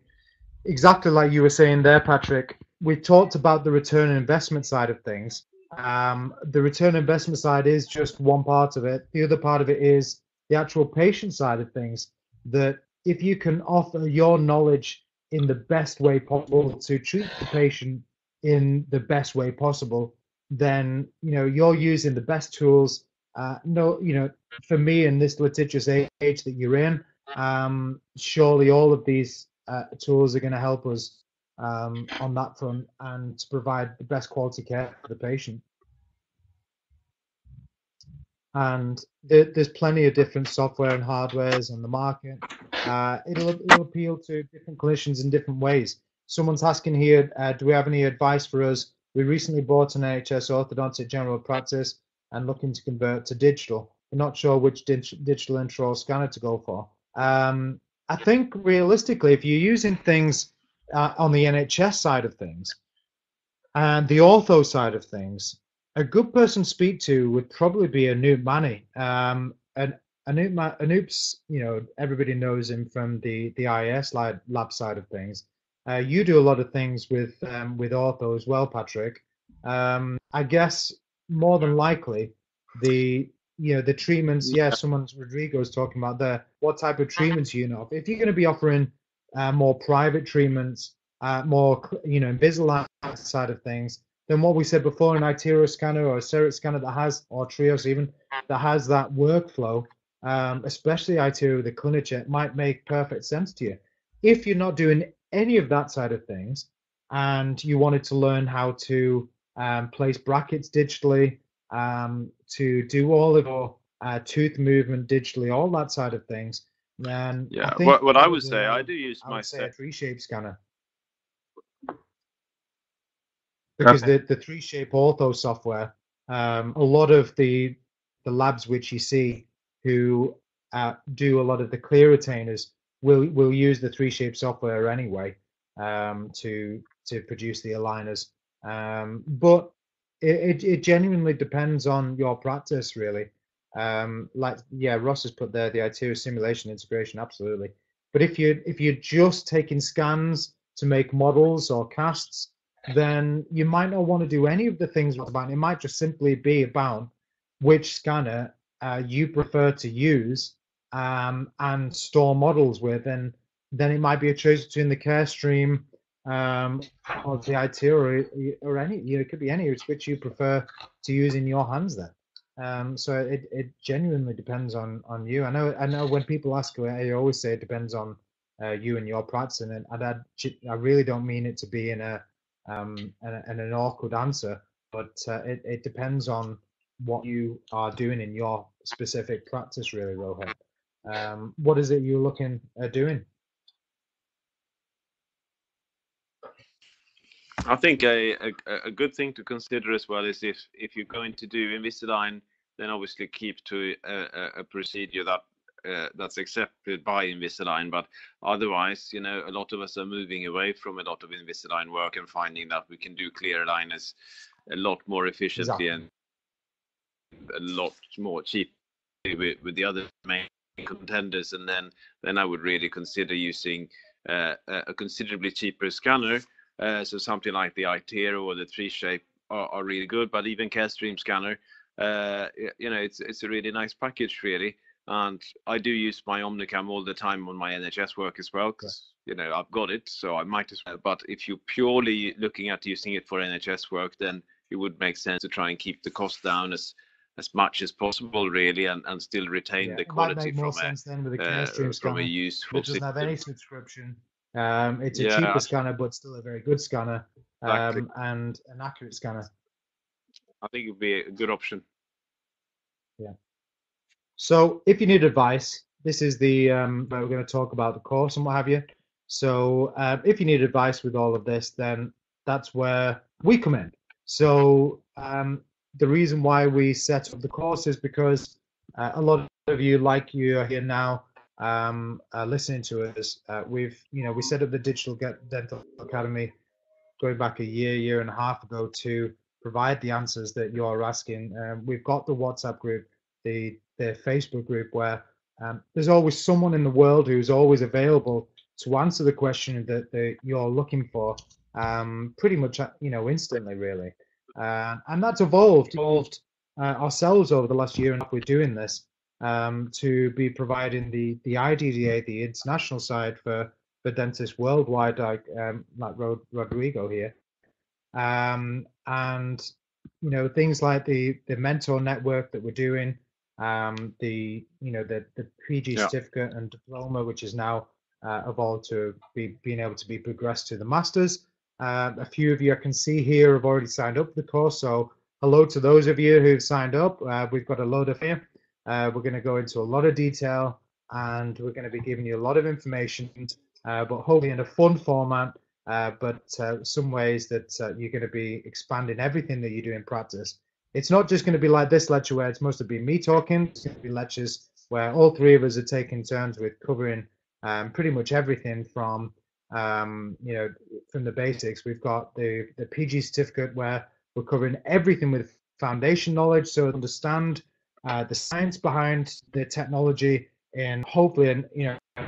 exactly like you were saying there, Patrick, we talked about the return on investment side of things. The return on investment side is just one part of it. The other part of it is the actual patient side of things, that if you can offer your knowledge in the best way possible to treat the patient in the best way possible, then, you're using the best tools. For me in this litigious age that you're in, surely all of these tools are going to help us on that front and to provide the best quality care for the patient. And there's plenty of different software and hardwares on the market. It'll appeal to different clinicians in different ways. Someone's asking here, do we have any advice for us? We recently bought an NHS orthodontic general practice and looking to convert to digital. We're not sure which digital intraoral scanner to go for. I think realistically, if you're using things on the NHS side of things and the ortho side of things, a good person to speak to would probably be Anoop Mani. And Anoop's, everybody knows him from the IAS lab side of things. You do a lot of things with ortho as well, Patrick. I guess more than likely the treatments. Yeah, Rodrigo's talking about there. What type of treatments if you're going to be offering more private treatments, more Invisalign side of things, then what we said before, an iTero scanner or a CEREC scanner that has, or Trios even, that has that workflow, especially iTero, the CliniCheck, might make perfect sense to you. If you're not doing any of that side of things and you wanted to learn how to place brackets digitally, to do all of your tooth movement digitally, all that side of things, then Yeah, I think what I would probably say, I do use I would say a myself. 3Shape scanner. Because Okay. the 3Shape ortho software, a lot of the labs which you see who do a lot of the clear retainers will use the 3Shape software anyway to produce the aligners. But it genuinely depends on your practice, really. Like, yeah, Ross has put there the iTero simulation integration, absolutely. But if you're just taking scans to make models or casts, then you might not want to do any of the things about it. It might just simply be about which scanner you prefer to use and store models with, and then it might be a choice between the Carestream or the iTero or any, it could be any which you prefer to use in your hands then. So it genuinely depends on you. I know when people ask, I always say it depends on you and your practice, and I really don't mean it to be in an awkward answer, but it depends on what you are doing in your specific practice, really, Rohan. What is it you're looking at doing? I think a good thing to consider as well is if you're going to do Invisalign, then obviously keep to a procedure that's accepted by Invisalign. But otherwise, a lot of us are moving away from a lot of Invisalign work and finding that we can do clear aligners a lot more efficiently and a lot more cheap with the other main contenders. And then I would really consider using a considerably cheaper scanner. So something like the iTero or the 3Shape are really good, but even Carestream scanner, it's a really nice package, really. And I do use my Omnicam all the time on my NHS work as well, because I've got it, so I might as well. But if you're purely looking at using it for NHS work, then it would make sense to try and keep the cost down as much as possible, really, and still retain the quality from a useful system. It doesn't have any subscription. It's a Yeah, cheaper scanner, but still a very good scanner, exactly. and an accurate scanner. I think it would be a good option. Yeah. So if you need advice, this is the where we're going to talk about the course and what have you. So if you need advice with all of this, then that's where we come in. So the reason why we set up the course is because a lot of you, like you are here now, listening to us. We set up the Digital Dental Academy going back a year and a half ago to provide the answers that you're asking. We've got the WhatsApp group, the Facebook group, where there's always someone in the world who's always available to answer the question that you're looking for, pretty much instantly, really. And that's evolved ourselves over the last year and a half. We're doing this to be providing the IDDA, the international side for dentists worldwide, like Rodrigo here, and things like the mentor network that we're doing, the PG certificate and diploma, which is now evolved to being able to be progressed to the masters. A few of you I can see here have already signed up for the course, so hello to those of you who've signed up. We've got a load of here. We're going to go into a lot of detail, and we're going to be giving you a lot of information, but hopefully in a fun format, but some ways that you're going to be expanding everything that you do in practice. It's not just going to be like this lecture where it's mostly be me talking. It's going to be lectures where all three of us are taking turns with covering pretty much everything from from the basics. We've got the PG certificate where we're covering everything with foundation knowledge, so understand the science behind the technology, and hopefully,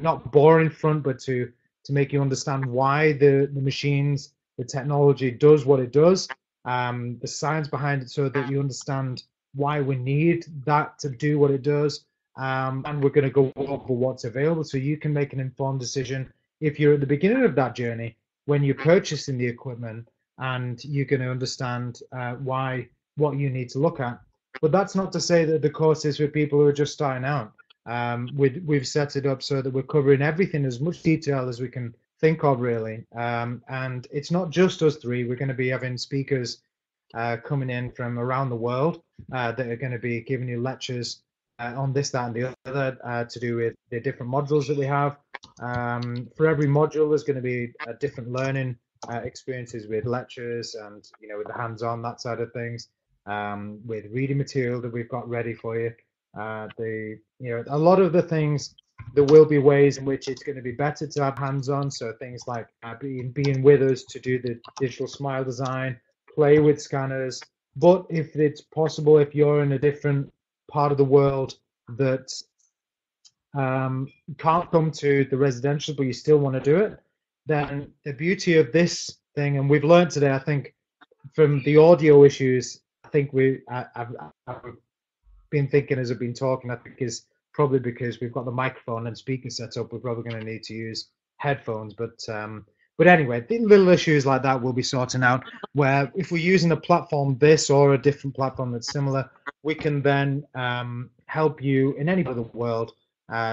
not boring front, but to make you understand why the machines, the technology does what it does, the science behind it, so that you understand why we need that to do what it does. And we're going to go over what's available so you can make an informed decision if you're at the beginning of that journey when you're purchasing the equipment, and you're going to understand what you need to look at. But that's not to say that the course is for people who are just starting out. We've set it up so that we're covering everything, as much detail as we can think of, really. And it's not just us three. We're going to be having speakers coming in from around the world that are going to be giving you lectures on this, that, and the other to do with the different modules that we have. For every module, there's going to be a different learning experiences with lectures and, with the hands-on, that side of things, with reading material that we've got ready for you. A lot of the things, there will be ways in which it's going to be better to have hands-on. So things like being with us to do the digital smile design, play with scanners. But if it's possible, if you're in a different part of the world that can't come to the residential, but you still want to do it, then the beauty of this thing, and we've learned today, I think, from the audio issues, I think I've been thinking as I've been talking, I think is probably because we've got the microphone and speaker set up, we're probably going to need to use headphones. But anyway, the little issues like that we'll be sorting out, where if we're using a platform this or a different platform that's similar, we can then help you in any part of the world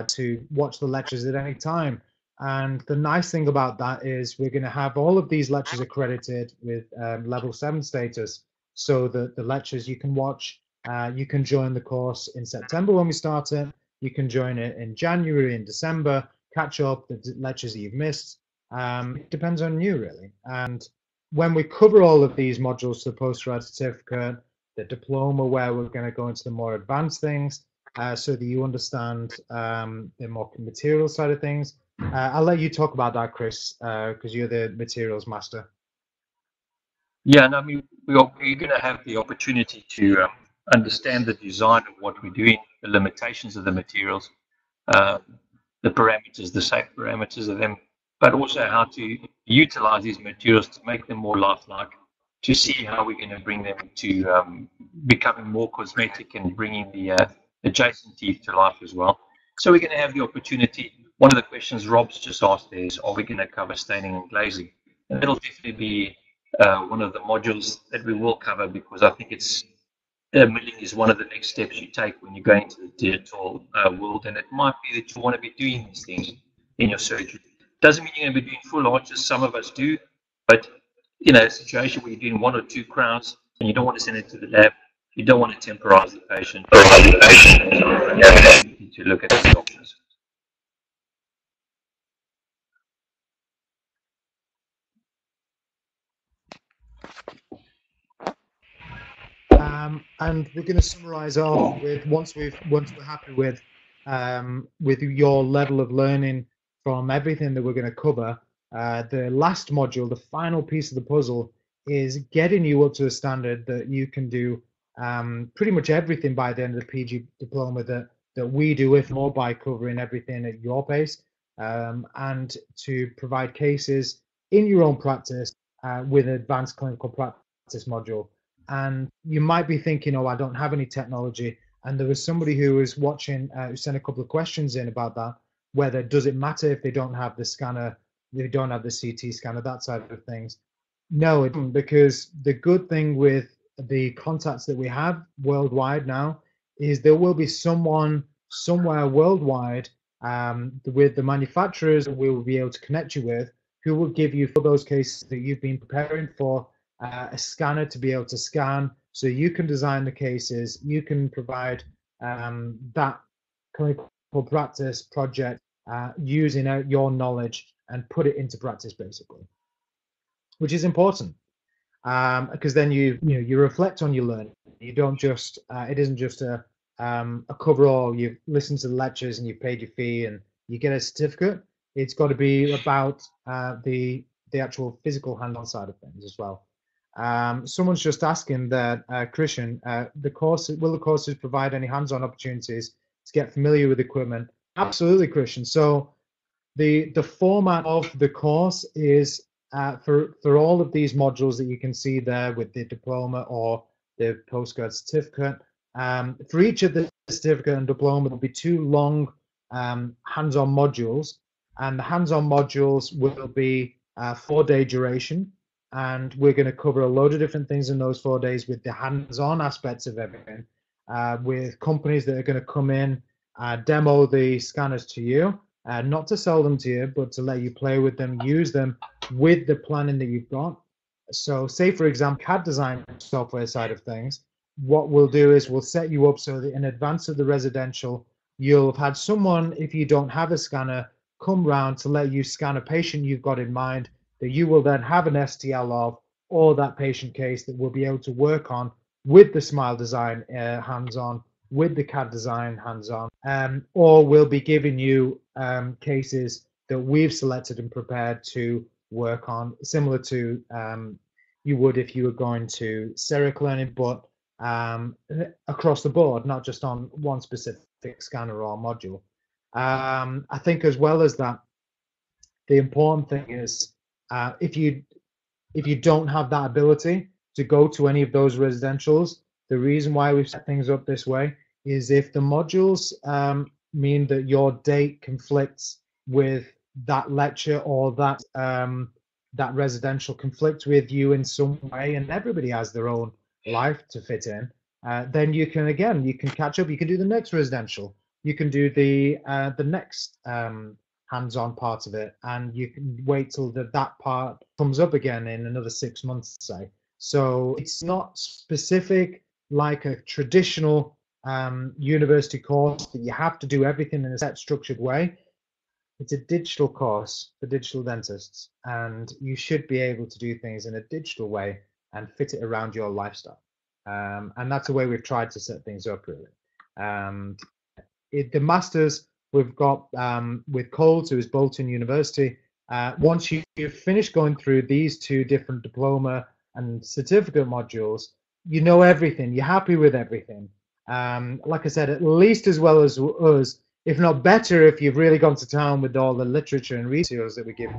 to watch the lectures at any time. And the nice thing about that is we're going to have all of these lectures accredited with level 7 status, so that the lectures you can watch, you can join the course in September when we start it, you can join it in January, in December, catch up the lectures that you've missed. It depends on you, really. And when we cover all of these modules, the postgrad certificate, the diploma, where we're going to go into the more advanced things, so that you understand the more material side of things. I'll let you talk about that, Chris, because you're the materials master. Yeah, and I mean, we're going to have the opportunity to understand the design of what we're doing, the limitations of the materials, the parameters, the safe parameters of them, but also how to utilize these materials to make them more lifelike, to see how we're going to bring them to becoming more cosmetic and bringing the adjacent teeth to life as well. So we're going to have the opportunity. One of the questions Rob's just asked is, are we going to cover staining and glazing? And it'll definitely be one of the modules that we will cover, because I think milling is one of the next steps you take when you go into the digital world, and it might be that you want to be doing these things in your surgery. Doesn't mean you're going to be doing full arches. Some of us do, but a situation where you're doing 1 or 2 crowns and you don't want to send it to the lab, you don't want to temporize the patient, you need to look at these options. And we're going to summarize off with once we're happy with your level of learning from everything that we're going to cover. The last module, the final piece of the puzzle, is getting you up to a standard that you can do pretty much everything by the end of the PG diploma that we do, if more, by covering everything at your pace, and to provide cases in your own practice with an advanced clinical practice module. And you might be thinking, oh, I don't have any technology. And there was somebody who was watching who sent a couple of questions in about that, whether does it matter if they don't have the scanner, they don't have the CT scanner, that side of things. No, it doesn't, because the good thing with the contacts that we have worldwide now is there will be someone somewhere worldwide with the manufacturers that we will be able to connect you with, who will give you, for those cases that you've been preparing for, a scanner to be able to scan, so you can design the cases, you can provide that clinical practice project using your knowledge and put it into practice, basically, which is important, because then you reflect on your learning. You don't just it isn't just a cover-all. You've listened to the lectures and you've paid your fee and you get a certificate. It's got to be about the actual physical hands-on side of things as well. Someone's just asking that, Christian, will the courses provide any hands-on opportunities to get familiar with equipment? Absolutely, Christian. So the format of the course is for all of these modules that you can see there with the diploma or the postgrad certificate. For each of the certificate and diploma, there'll be 2 long hands-on modules, and the hands-on modules will be 4-day duration. And we're going to cover a load of different things in those 4 days with the hands-on aspects of everything, with companies that are going to come in, demo the scanners to you, not to sell them to you, but to let you play with them, use them with the planning that you've got. So say, for example, CAD design software side of things, what we'll do is we'll set you up so that in advance of the residential, you'll have had someone, if you don't have a scanner, come round to let you scan a patient you've got in mind that you will then have an STL of, or that patient case that we'll be able to work on with the Smile design hands-on, with the CAD design hands-on, or we'll be giving you cases that we've selected and prepared to work on, similar to you would if you were going to CEREC learning, but across the board, not just on one specific scanner or module. I think as well as that, the important thing is if you don't have that ability to go to any of those residentials, the reason why we've set things up this way is if the modules mean that your date conflicts with that lecture, or that that residential conflicts with you in some way, and everybody has their own life to fit in, then you can catch up. You can do the next residential. You can do the next hands-on part of it, and you can wait till that part comes up again in another 6 months, say. So it's not specific like a traditional university course that you have to do everything in a set structured way. It's a digital course for digital dentists, and you should be able to do things in a digital way and fit it around your lifestyle. And that's the way we've tried to set things up, really. The masters we've got with Coles, who is Bolton University. Once you've finished going through these two different diploma and certificate modules, you know everything. You're happy with everything. Like I said, at least as well as us, if not better, if you've really gone to town with all the literature and resources that we give.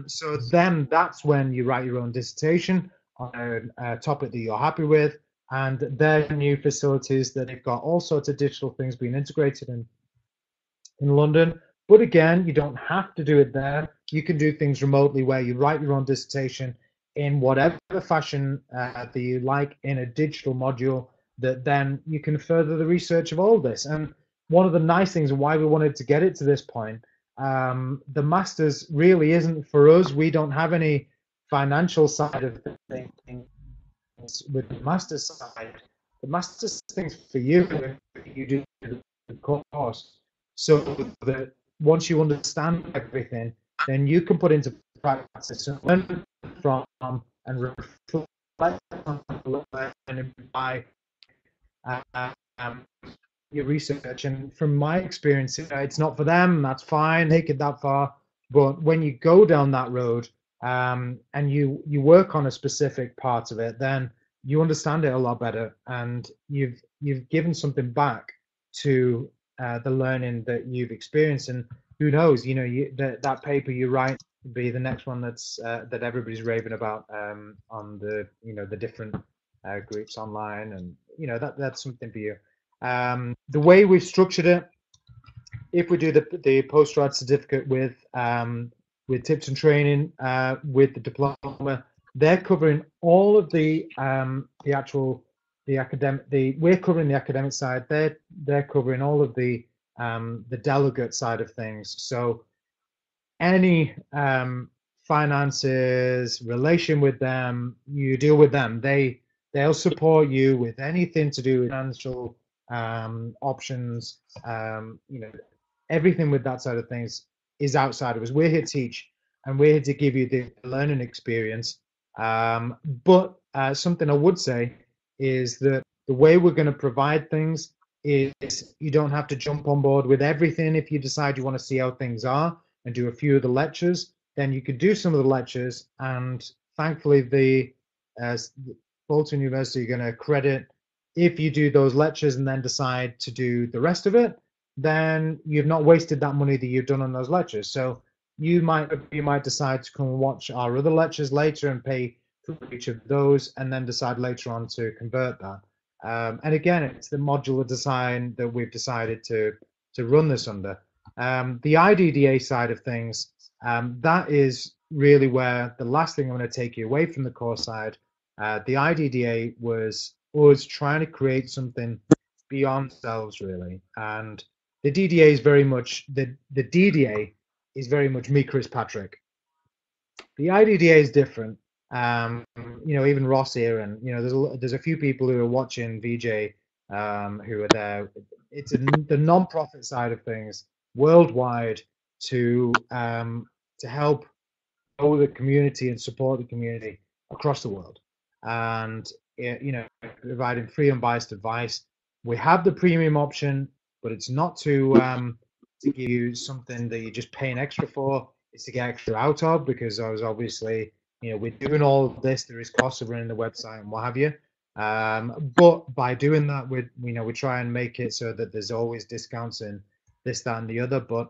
So then that's when you write your own dissertation on a topic that you're happy with, and their new facilities that they've got all sorts of digital things being integrated in London. But again, you don't have to do it there. You can do things remotely where you write your own dissertation in whatever fashion that you like in a digital module, that then you can further the research of all this. And one of the nice things and why we wanted to get it to this point, the masters really isn't for us. We don't have any financial side of things with the master's side. The master's things for you if you do the course. So that once you understand everything, then you can put into practice and learn from and reflect on and by your research. And from my experience, it's not for them. That's fine. Take it that far. But when you go down that road and you work on a specific part of it, then you understand it a lot better, and you've given something back to the learning that you've experienced. And who knows, that paper you write will be the next one that's that everybody's raving about on the the different groups online, and that's something for you. The way we've structured it, if we do the post-grad certificate with tips and training with the diploma, they're covering all of the academic. We're covering the academic side. They're covering all of the delegate side of things. So any finances, relation with them, you deal with them. They'll support you with anything to do with financial options. Everything with that side of things is outside of us. We're here to teach, and we're here to give you the learning experience. But something I would say is that the way we're going to provide things is you don't have to jump on board with everything. If you decide you want to see how things are and do a few of the lectures, then you could do some of the lectures, and thankfully the Bolton University are going to credit if you do those lectures and then decide to do the rest of it, then you've not wasted that money that you've done on those lectures. So you might decide to come and watch our other lectures later and pay for each of those, and then decide later on to convert that. And again, it's the modular design that we've decided to run this under. The IDDA side of things, that is really where the last thing I'm going to take you away from the course side. The IDDA was us trying to create something beyond ourselves, really. And the DDA is very much the DDA is very much me, Chris, Patrick. The IDDA is different. You know, even Ross here, and you know, there's a few people who are watching VJ who are there. It's the non-profit side of things worldwide to help grow the community and support the community across the world, and you know, providing free unbiased advice. We have the premium option, but it's not to give you something that you're just paying extra for. It's to get extra out of, because I was obviously, you know, we're doing all this. There is cost of running the website and what have you. But by doing that, we try and make it so that there's always discounts in this, that, and the other. But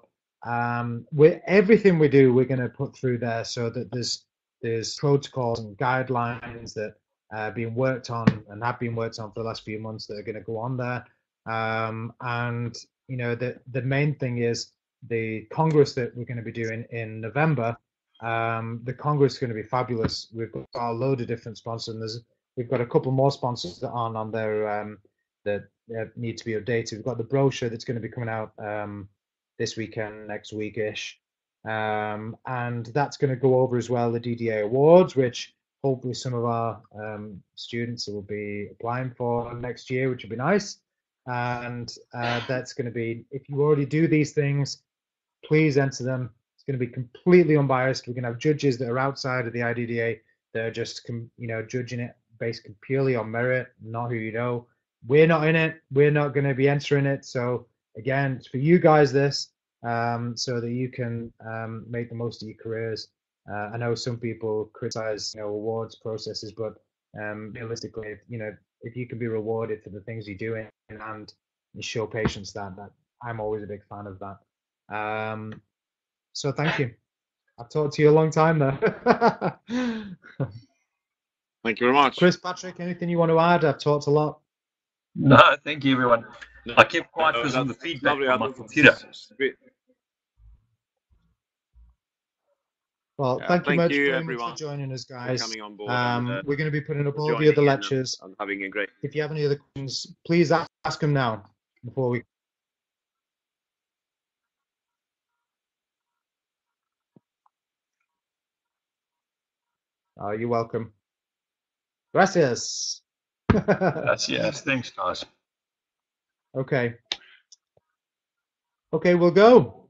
everything we do, we're going to put through there so that there's protocols and guidelines that are being worked on and have been worked on for the last few months that are going to go on there. And you know, the main thing is the Congress that we're going to be doing in November. The Congress is going to be fabulous. We've got a load of different sponsors, and we've got a couple more sponsors that aren't on there that need to be updated. We've got the brochure that's going to be coming out this weekend, next week-ish. And that's going to go over as well the Dda Awards, which hopefully some of our students will be applying for next year, which would be nice. And that's going to be, if you already do these things, please enter them. It's going to be completely unbiased. We're going to have judges that are outside of the IDDA that are just, you know, judging it based purely on merit, not who you know. We're not in it. We're not going to be entering it. So again, it's for you guys this, so that you can make the most of your careers. I know some people criticize, you know, awards processes, but realistically, you know, if you can be rewarded for the things you're doing and you show patience, that I'm always a big fan of that. So thank you. I've talked to you a long time there. Thank you very much. Chris, Patrick, anything you want to add? I've talked a lot. No, thank you, everyone. I kept quiet because of the feedback on my computer. Well, Yeah, thank you very everyone much for joining us, guys. coming on board we're going to be putting up all the other lectures. and having a great. If you have any other questions, please ask them now before we. You're welcome. Gracias. Yes, thanks, guys. Okay. Okay, we'll go.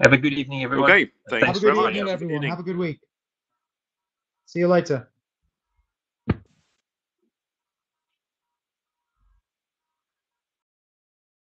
Have a good evening, everyone. Okay, thanks Have a very good much. evening, everyone. Have a good week. See you later.